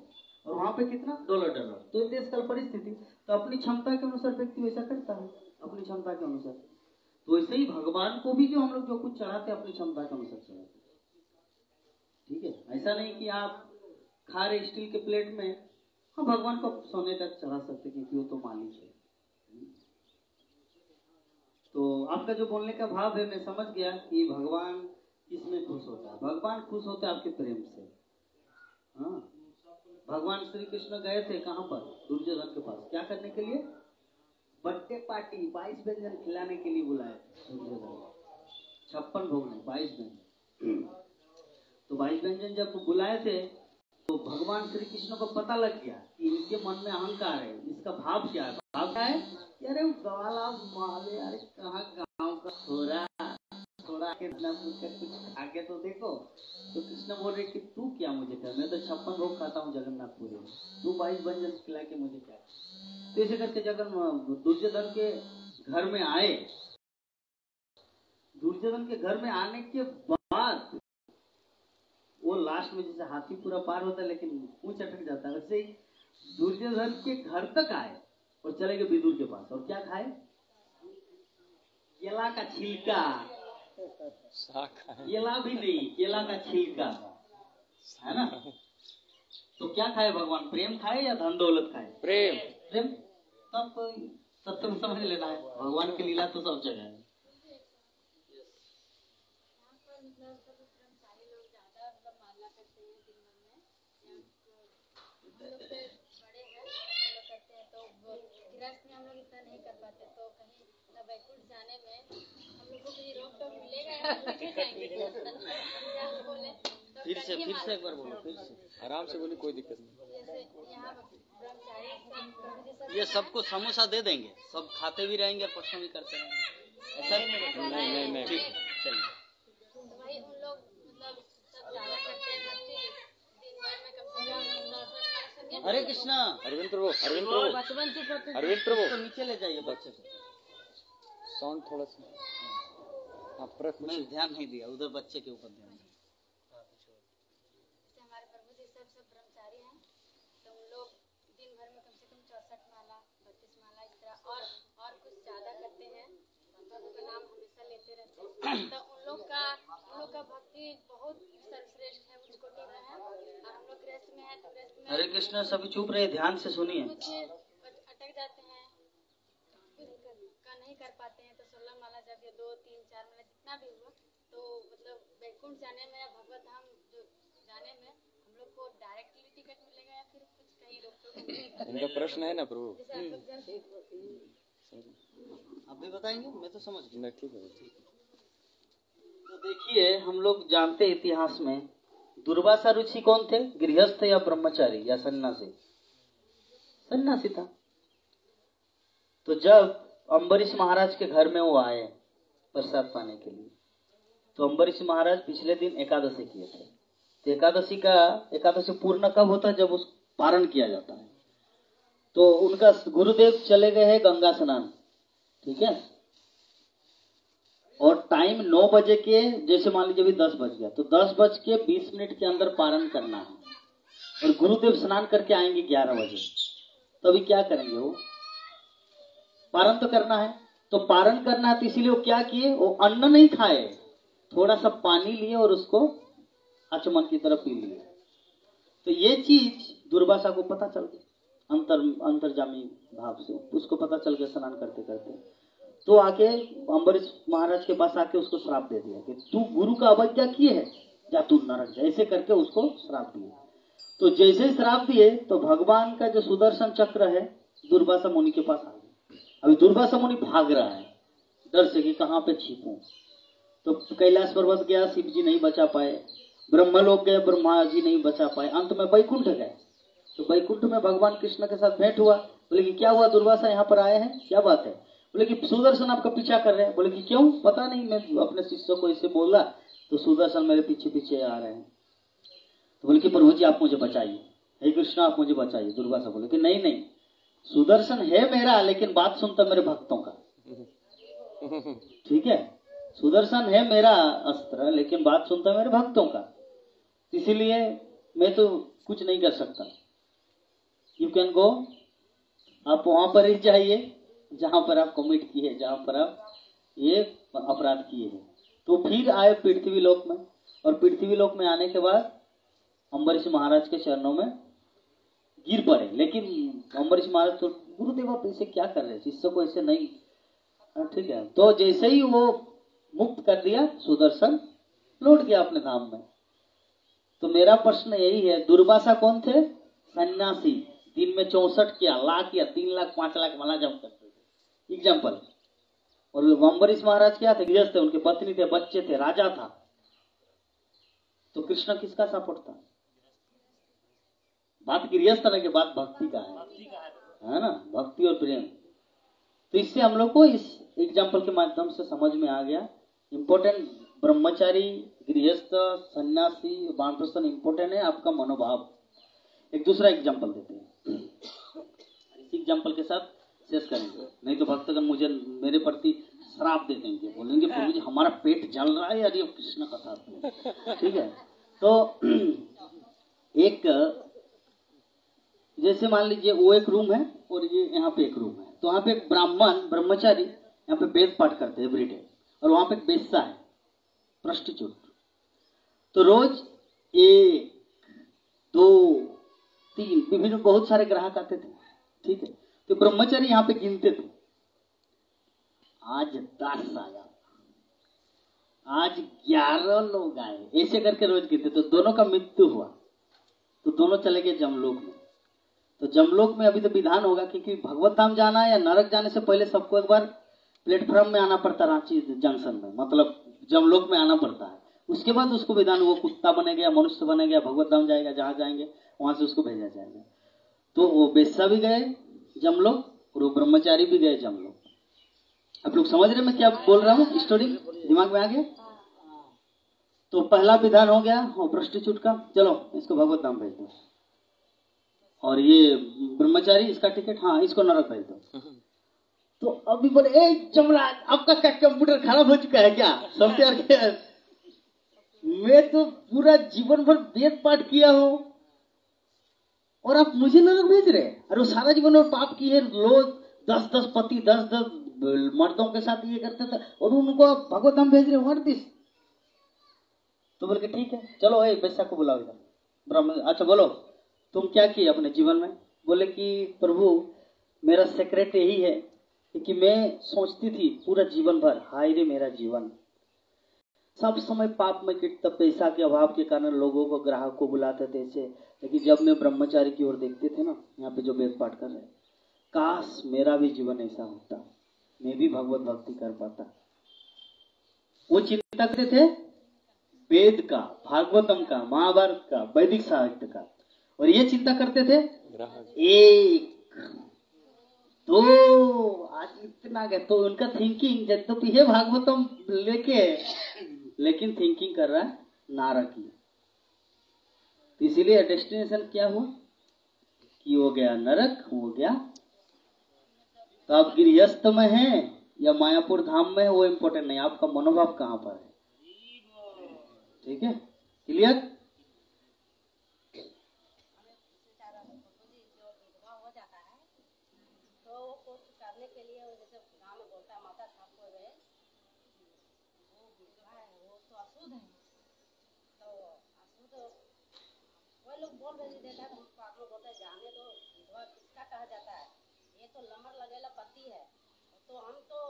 और वहां पे कितना? डॉलर। तो देश का परिस्थिति, तो अपनी क्षमता के अनुसार व्यक्ति वैसा करता है, अपनी क्षमता के अनुसार। तो ऐसे ही भगवान को भी जो हम लोग जो कुछ चढ़ाते हैं अपनी क्षमता के अनुसार चढ़ाते, ठीक है। ऐसा नहीं कि आप खा रहे स्टील के प्लेट में, हाँ भगवान को सोने तक चढ़ा सकते क्योंकि वो तो मालिक है। तो आपका जो बोलने का भाव है, मैं समझ गया कि भगवान किसमें खुश होता है। भगवान खुश होते हैं आपके प्रेम से। हाँ, भगवान श्री कृष्ण गए थे कहाँ पर? दुर्योधन के पास। क्या करने के लिए? बर्थडे पार्टी, 22 व्यंजन खिलाने के लिए बुलाए दुर्योधन, 56 भोग नहीं, 22 व्यंजन। तो 22 व्यंजन जब बुलाए थे तो भगवान श्री कृष्ण को पता लग गया कि इनके मन में अहंकार है, इसका भाव क्या है? भाव क्या है? अरे गवाला माले, अरे कहाँ गाँव का थोड़ा के कुछ आगे तो देखो। तो कृष्ण बोल रहे कि तू क्या मुझे कर, मैं तो 56 भोग खाता हूँ जगन्नाथपुरी में, तू 22 व्यंजन खिला के मुझे क्या? तो ऐसे करके दुर्योधन के घर में आए। दुर्योधन के घर में आने के बाद वो लास्ट में जैसे हाथी पूरा पार होता है लेकिन पूंछ अटक जाता है, वैसे ही दुर्योधन के घर तक आए और चले गए विदुर के पास, और क्या खाए? केला का छिलका, केला भी नहीं, केला का छिलका, है ना? तो क्या खाए भगवान? प्रेम खाए या धन दौलत खाए? प्रेम। प्रेम। तब सत्य में समझ लेना है, भगवान की लीला तो सब जगह है। फिर से एक बार बोलो, फिर से आराम से बोली, कोई दिक्कत नहीं। ये सबको समोसा दे देंगे, सब खाते भी रहेंगे और प्रश्न भी करते रहेंगे, ऐसा ही नहीं? नहीं। ठीक, चलिए। हरे कृष्णा। अरविंद प्रभु तो नीचे ले जाइए बच्चे को। साउंड थोड़ा सा आप रख। मैं ध्यान नहीं दिया उधर, बच्चे के ऊपर ध्यान। हमारे प्रभु जी सब ब्रह्मचारी हैं, तो उन लोग दिन भर में कम से कम 64 माला 32 माला इस तरह और कुछ ज्यादा करते हैं, प्रभु का नाम हमेशा लेते रहते हैं। तो उन लोग का भक्ति बहुत सर्वश्रेष्ठ है, उच्च कोटि में है। और हम लोग गृहस्थ में है तो गृहस्थ में हरे कृष्णा। सभी चुप रहे, ध्यान से सुनिए। कुछ अटक जाते हैं, नहीं कर पाते हैं, तो 16 माला जब ये 2 3 4 माला जितना भी हुआ, तो मतलब वैकुंठ जाने में या भगवत धाम जो जाने में हम लोग को डायरेक्टली टिकट मिलेगा या फिर कुछ कहीं रोक? इनका प्रश्न है ना प्रभु, आप भी बताएंगे, मैं तो समझ गया। ठीक है। तो देखिए, हम लोग जानते इतिहास में दुर्वासा ऋषि कौन थे? गृहस्थ या ब्रह्मचारी या सन्यासी? सन्यासी था। तो जब अम्बरीश महाराज के घर में वो आए प्रसाद पाने के लिए, तो अम्बरीश महाराज पिछले दिन एकादशी किए थे। तो एकादशी पूर्ण कब होता है? जब उस पारण किया जाता है। तो उनका गुरुदेव चले गए हैं गंगा स्नान, ठीक है, और टाइम 9 बजे के, जैसे मान लीजिए अभी 10 बज गया, तो 10:20 के अंदर पारण करना है। और गुरुदेव स्नान करके आएंगे 11 बजे, तो अभी क्या करेंगे? वो पारण तो करना है। तो पारण करना है, तो इसीलिए वो क्या किए? वो अन्न नहीं खाए, थोड़ा सा पानी लिए और उसको आचमन की तरफ पी लिए। तो ये चीज दुर्वासा को पता चल गई, अंतर्जामी भाव से उसको पता चल गया स्नान करते करते। तो आके अम्बरीश महाराज के पास आके उसको श्राप दे दिया कि तू गुरु का अवज्ञा किए है, जा तू नरक जा, ऐसे करके उसको श्राप दिए। तो जैसे श्राप दिए तो भगवान का जो सुदर्शन चक्र है दुर्वासा मुनि के पास आ गया। अभी दुर्वासा मुनि भाग रहा है डर से कि कहाँ पे छिपूं। तो कैलाश पर्वत गया, शिव जी नहीं बचा पाए। ब्रह्मलोक गए, ब्रह्मा जी नहीं बचा पाए। अंत में वैकुंठ गए, तो वैकुंठ में भगवान कृष्ण के साथ भेंट हुआ। बोले कि क्या हुआ दुर्वासा, यहाँ पर आए हैं, क्या बात है? बोले कि सुदर्शन आपका पीछा कर रहे हैं। बोले कि क्यों? पता नहीं, मैं अपने शिष्य को ऐसे बोला तो सुदर्शन मेरे पीछे पीछे आ रहे हैं। तो बोले कि प्रभु जी आप मुझे बचाइए, हे कृष्ण आप मुझे बचाइए। दुर्वासा बोले कि नहीं, सुदर्शन है मेरा, लेकिन बात सुनता मेरे भक्तों का, ठीक है? सुदर्शन है मेरा अस्त्र, लेकिन बात सुनता मेरे भक्तों का, इसीलिए मैं तो कुछ नहीं कर सकता। यू कैन गो, आप वहां पर ही जाइए जहां पर आप कमिट किए, जहां पर आप ये अपराध किए हैं। तो फिर आए पृथ्वी लोक में, और पृथ्वी लोक में आने के बाद अम्बरीश महाराज के चरणों में गिर पड़े। लेकिन अम्बरीश महाराज तो गुरुदेव आप ऐसे क्या कर रहे हैं, शिष्य को ऐसे नहीं, ठीक है। तो जैसे ही वो मुक्त कर दिया, सुदर्शन लौट गया अपने धाम में। तो मेरा प्रश्न यही है, दुर्वासा कौन थे? सन्यासी। दिन में 64 किया, लाख या 3 लाख 5 लाख माला जप करते थे, एग्जाम्पल। और अम्बरीश महाराज क्या थे? गृहस्थ थे, उनके पत्नी थे, बच्चे थे, राजा था। तो कृष्ण किसका सपोर्ट था? बात गृहस्थ ना, की बात भक्ति का है ना, भक्ति और प्रेम। तो इससे हम लोग को इस एग्जाम्पल के माध्यम से समझ में आ गया इम्पोर्टेंट। ब्रह्मचारी, गृहस्थ, सन्यासी, वानप्रस्थन इम्पोर्टेंट है आपका मनोभाव। एक दूसरा एग्जाम्पल देते हैं, इस एग्जाम्पल के साथ शेष करेंगे, नहीं तो भक्तगण मुझे मेरे प्रति श्राप दे देंगे, बोलेंगे प्रभु जी हमारा पेट जल रहा है यार, ये कृष्ण कथा, ठीक है। तो एक जैसे मान लीजिए वो एक रूम है और ये यहाँ पे एक रूम है, तो वहाँ पे एक ब्रह्मचारी यहाँ पे वेद पाठ करते हैं एवरीडे, और वहाँ पे एक बेस्सा है प्रोस्टिट्यूट। तो रोज 1, 2, 3 विभिन्न बहुत सारे ग्राहक आते थे, ठीक है। तो ब्रह्मचारी यहाँ पे गिनते थे, आज 10 आया, आज 11 लोग आए, ऐसे करके रोज गिनते। तो दोनों का मृत्यु हुआ, तो दोनों चले गए जमलोक में। तो जमलोक में अभी तो विधान होगा, क्योंकि भगवत धाम जाना है या नरक जाने से पहले सबको एक बार प्लेटफॉर्म में आना पड़ता, रांची जंक्शन में, मतलब जमलोक में आना पड़ता है। उसके बाद उसको विधान, वो कुत्ता बनेगा, मनुष्य बनेगा, भगवत धाम जाएगा, जहां जाएंगे वहां से उसको भेजा जाएगा। तो वो बेस्सा भी गए जमलोक और वो ब्रह्मचारी भी गए जमलोक। आप लोग समझ रहे मैं क्या बोल रहा हूँ? स्टोरी दिमाग में आ गया? तो पहला विधान हो गया प्रोस्टिट्यूट का, चलो इसको भगवत धाम भेज दो, और ये ब्रह्मचारी इसका टिकट, हाँ इसको नरक भेज दो। तो अभी बोले, ए जमराज आपका क्या कंप्यूटर खराब हो चुका है क्या? सॉफ्टवेयर मैं तो पूरा जीवन भर वेद पाठ किया हूं और आप मुझे नरक भेज रहे हैं। अरे वो सारा जीवन में पाप की है, लोग 10-10 पति 10-10 मर्दों के साथ ये करते थे और उनको आप भगवत धाम भेज रहे हो, व्हाट दिस? तो बोल के ठीक है चलो ए बेस्सा को बुलाओ इधर। ब्रह्म, अच्छा बोलो तुम क्या किए अपने जीवन में? बोले कि प्रभु मेरा सीक्रेट यही है कि मैं सोचती थी पूरा जीवन भर, हाय रे मेरा जीवन, सब समय पाप में कितना, पैसा के अभाव के कारण लोगों को, ग्राहक को बुलाते थे ऐसे। लेकिन जब मैं ब्रह्मचारी की ओर देखते थे ना, यहाँ पे जो वेद पाठ कर रहे, काश मेरा भी जीवन ऐसा होता, मैं भी भगवत भक्ति कर पाता। वो चिंता करते थे वेद का, भागवतम का, महाभारत का, वैदिक साहित्य का, और ये चिंता करते थे 1, 2 आज इतना गए। तो उनका थिंकिंग जब तो ये भागवतम लेके, लेकिन थिंकिंग कर रहा है नारक की। तो इसीलिए डेस्टिनेशन क्या हुआ कि हो गया नरक, हो गया। तो आप गृहस्थ में हैं या मायापुर धाम में है वो इम्पोर्टेंट नहीं, आपका मनोभाव कहां पर है। ठीक है, क्लियर? बोल रही देता है, उसको आप लोग बोलते हैं जाने दो, विधवा किसका कहा जाता है, ये तो लमर लगेला पति है। तो हम तो,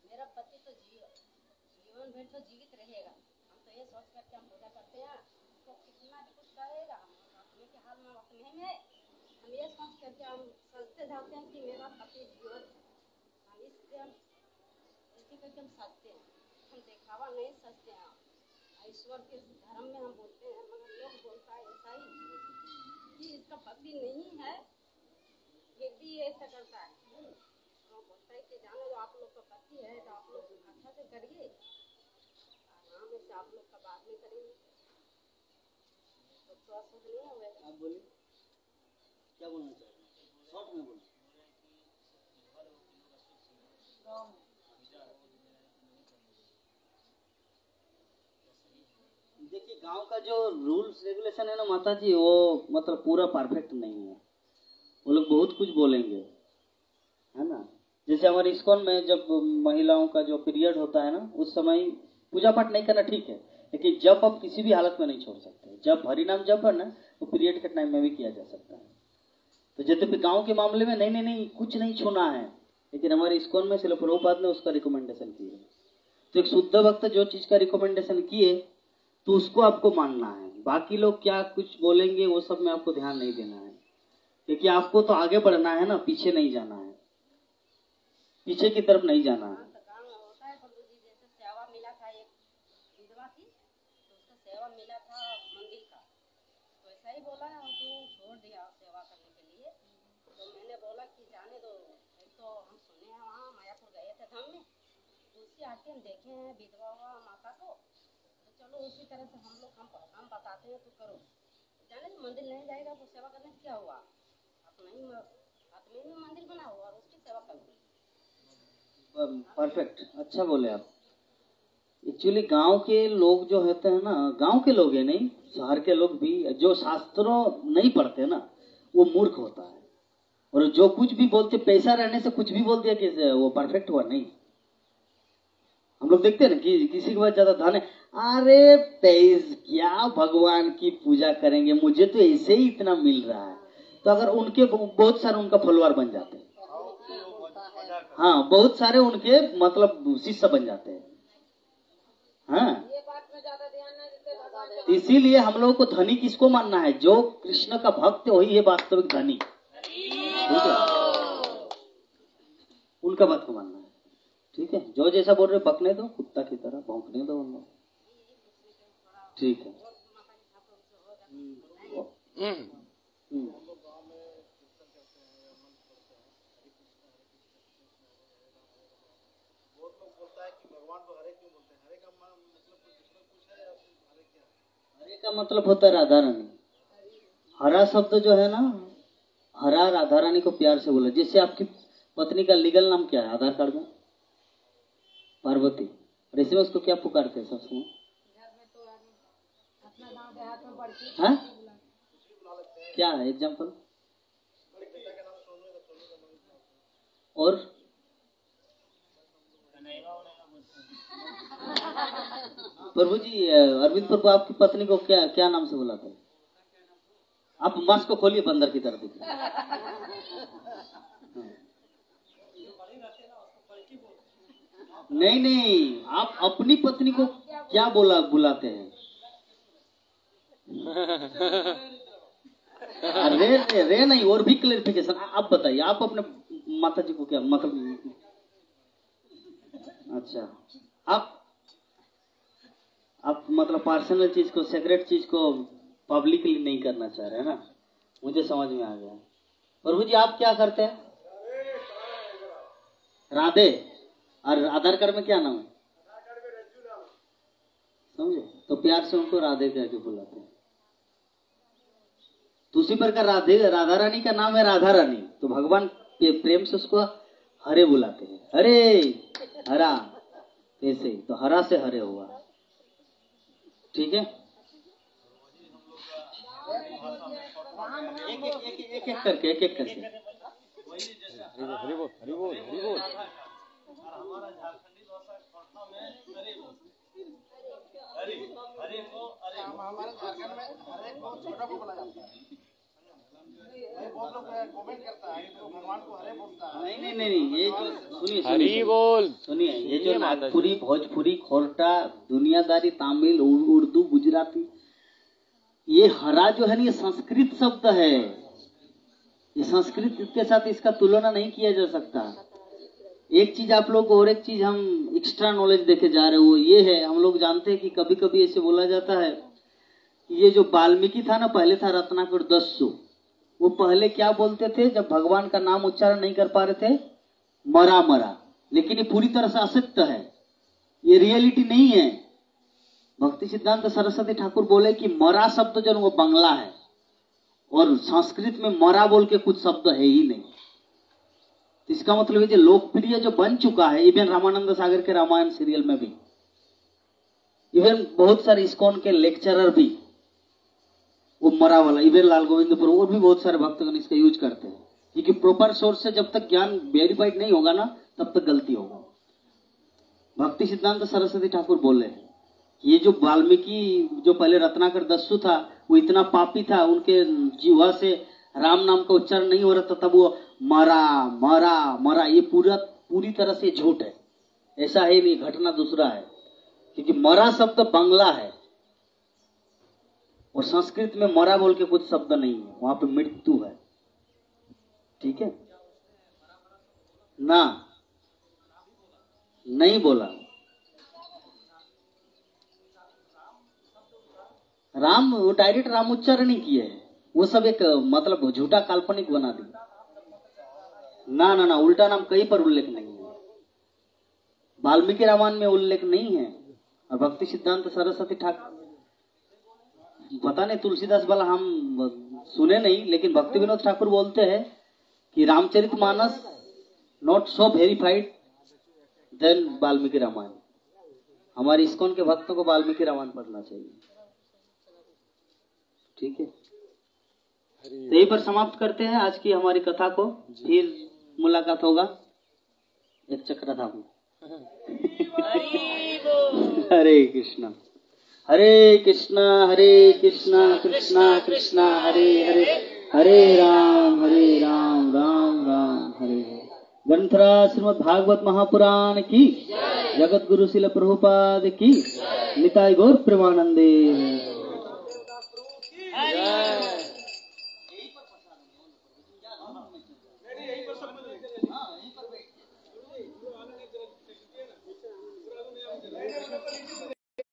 मेरा पति तो जीवन भर तो जीवित रहेगा, हम तो ये सोच करके हम पूजा करते हैं। तो कितना भी कुछ करेगा, हम अपने के हाल में अपने में, हम ये सोच करके हम सोचते जाते हैं कि मेरा पति जीवन, हम इससे हम इसी करके हम सोचते हैं, हम दिखावा नहीं सोचते हैं। ईश्वर के धर्म में हम बोलते हैं, मगर लोग बोलता है ऐसा ही कि इसका पति नहीं है, ये भी ऐसा करता है। वो बोलता है कि जाने दो, आप लोग का पति है तो आप लोग अच्छा से करिए, आराम से आप लोग का बाद में करेंगे। तो अशुद्ध नहीं हुए। आप बोलिए क्या बोलना चाह रहे हैं, शॉर्ट में बोलिए। देखिए गांव का जो रूल्स रेगुलेशन है ना माता जी, वो मतलब पूरा परफेक्ट नहीं है। वो लोग बहुत कुछ बोलेंगे, है ना। जैसे हमारे इस्कॉन में जब महिलाओं का जो पीरियड होता है ना, उस समय पूजा पाठ नहीं करना ठीक है, लेकिन जब आप किसी भी हालत में नहीं छोड़ सकते। जब हरिनाम जप है ना, वो पीरियड के टाइम में भी किया जा सकता है। तो जैसे गाँव के मामले में नहीं कुछ नहीं छूना है, लेकिन हमारे इस्कॉन में श्रील प्रभुपाद ने उसका रिकमेंडेशन किया। तो एक शुद्ध भक्त जो चीज का रिकमेंडेशन किए तो उसको आपको मानना है। बाकी लोग क्या कुछ बोलेंगे वो सब में आपको ध्यान नहीं देना है, क्योंकि आपको तो आगे बढ़ना है ना, पीछे नहीं जाना है, पीछे की तरफ नहीं जाना है। होता है प्रभु जी, जैसे सेवा मिला था, एक विधवा थी तो उसको सेवा मिला था मंदिर का, तो ऐसा ही बोला तो छोड़ दिया सेवा करने के लिए। तो मैंने बोला कि जाने दो, एक तो हम सुने हैं वहाँ मायापुर गए थे धाम में, दूसरी आके हम देखे हैं विधवा माता को, तो चलो उसी तरह से हम बताते हैं तो करो। जाने तो मंदिर नहीं जाएगा तो सेवा करने से क्या हुआ, अपने ही मंदिर बना हुआ और उसकी सेवा करो। परफेक्ट, अच्छा बोले आप। एक्चुअली गांव के लोग जो होते हैं ना, गांव के लोग है नहीं, शहर के लोग भी जो शास्त्रों नहीं पढ़ते ना, वो मूर्ख होता है। और जो कुछ भी बोलते, पैसा रहने से कुछ भी बोल दिया कि वो परफेक्ट हुआ, नहीं। हम लोग देखते हैं ना कि किसी के पास ज्यादा धन है, अरे क्या भगवान की पूजा करेंगे, मुझे तो ऐसे ही इतना मिल रहा है। तो अगर उनके बहुत सारे उनका फॉलोअर बन जाते हैं, हाँ, बहुत सारे उनके मतलब शिष्य बन जाते हैं। हाँ, इसीलिए हम लोगों को धनी किसको मानना है? जो कृष्ण का भक्त वही है वास्तविक धनी, ठीक है? उनका बात को मानना है, ठीक है? जो जैसा बोल रहे बकने दो, कुत्ता की तरह भौंकने दो उनको, ठीक है? हरे का मतलब होता है राधा रानी। हरा शब्द जो है ना, हरा राधा रानी को प्यार से बोला। जैसे आपकी पत्नी का लीगल नाम क्या है आधार कार्ड में? पार्वती। और इसमें उसको क्या पुकारते हैं सब समय? हाँ, क्या है एग्जाम्पल? और प्रभु जी, अरविंद प्रभु आपकी पत्नी को क्या क्या नाम से बुलाते हैं? आप मास्क को खोलिए, बंदर की तरह दिखिए। नहीं नहीं, आप अपनी पत्नी को क्या बुलाते हैं? रे नहीं, और भी क्लेरिफिकेशन आप बताइए। आप अपने माता जी को क्या मतलब? अच्छा, आप मतलब पर्सनल चीज को, सीक्रेट चीज को पब्लिकली नहीं करना चाह रहे हैं ना? मुझे समझ में आ गया। प्रभु जी आप क्या करते हैं? राधे। और आधार कार्ड में क्या नाम है? समझे? तो प्यार से उनको राधे कह के बुलाते हैं। तो उसी प्रकार राधा रानी का नाम है राधा रानी, तो भगवान प्रेम से उसको हरे बुलाते हैं। हरे, हरा, ऐसे ही तो हरा से हरे हुआ, ठीक है? एक एक करके हरि बोल, हरि बोल, हरि बोल। हमारा झारखंडी भाषा पटना में हरे को हमारे झारखंड में हरे को छोटा को बोला जाता है। बहुत लोग कमेंट करता है तो भगवान को हरे बोलता है। नहीं, ये जो सुनिए हरि बोल, सुनिए, ये जो नागपुरी, भोजपुरी, खोरटा, दुनियादारी, तमिल, उर्दू, गुजराती, ये हरा जो है ना, ये संस्कृत शब्द है। ये संस्कृत के साथ इसका तुलना नहीं किया जा सकता। एक चीज आप लोग को और एक चीज हम एक्स्ट्रा नॉलेज देके जा रहे हो, ये है हम लोग जानते हैं कि कभी कभी ऐसे बोला जाता है, ये जो वाल्मीकि था ना, पहले था रत्नाकर दस्यु। वो पहले क्या बोलते थे जब भगवान का नाम उच्चारण नहीं कर पा रहे थे? मरा मरा। लेकिन ये पूरी तरह से असत्य है, ये रियलिटी नहीं है। भक्ति सिद्धांत सरस्वती ठाकुर बोले कि मरा शब्द जो वो बांग्ला है, और संस्कृत में मरा बोल के कुछ शब्द है ही नहीं। इसका मतलब है जो लोकप्रिय जो बन चुका है, इवन रामानंद सागर के रामायण सीरियल में भी, इवन बहुत सारे इस्कॉन के लेक्चरर भी वो मरा वाला, इवन लाल गोविंदपुर और भी बहुत सारे भक्तगण इसका यूज करते हैं। क्योंकि प्रॉपर सोर्स से जब तक ज्ञान वेरीफाइड नहीं होगा ना, तब तक गलती होगा। भक्ति सिद्धांत सरस्वती ठाकुर बोले ये जो वाल्मीकि जो पहले रत्नाकर दस्यु था, वो इतना पापी था, उनके जीवा से राम नाम का उच्चारण नहीं हो रहा था, तब वो मरा मरा मरा। ये पूरी तरह से झूठ है, ऐसा है नहीं, घटना दूसरा है। क्योंकि मरा शब्द बांग्ला है और संस्कृत में मरा बोल के कुछ शब्द नहीं है, वहां पे मृत्यु है, ठीक है ना? नहीं बोला। राम, वो डायरेक्ट राम उच्चारण ही किए है, वो सब एक मतलब झूठा काल्पनिक बना दी। ना ना ना, उल्टा नाम कहीं पर उल्लेख नहीं है, वाल्मीकि रामायण में उल्लेख नहीं है। और भक्ति सिद्धांत सरस्वती ठाकुर, पता नहीं तुलसीदास वाला हम सुने नहीं, लेकिन भक्ति विनोद ठाकुर बोलते हैं कि Ramcharitmanas not so verified than Valmiki Ramayana. हमारे इस्कॉन के भक्तों को वाल्मीकि रामायण पढ़ना चाहिए, ठीक है? तो यहीं पर समाप्त करते हैं आज की हमारी कथा को। फिर मुलाकात होगा एक चक्रधाम में। हरे कृष्णा हरे कृष्णा कृष्णा कृष्णा हरे हरे, हरे राम राम राम हरे हरे। ग्रंथराज श्रीमद् भागवत महापुराण की, जगत गुरु श्रील प्रभुपाद की, निताई गौर प्रेमानंदे।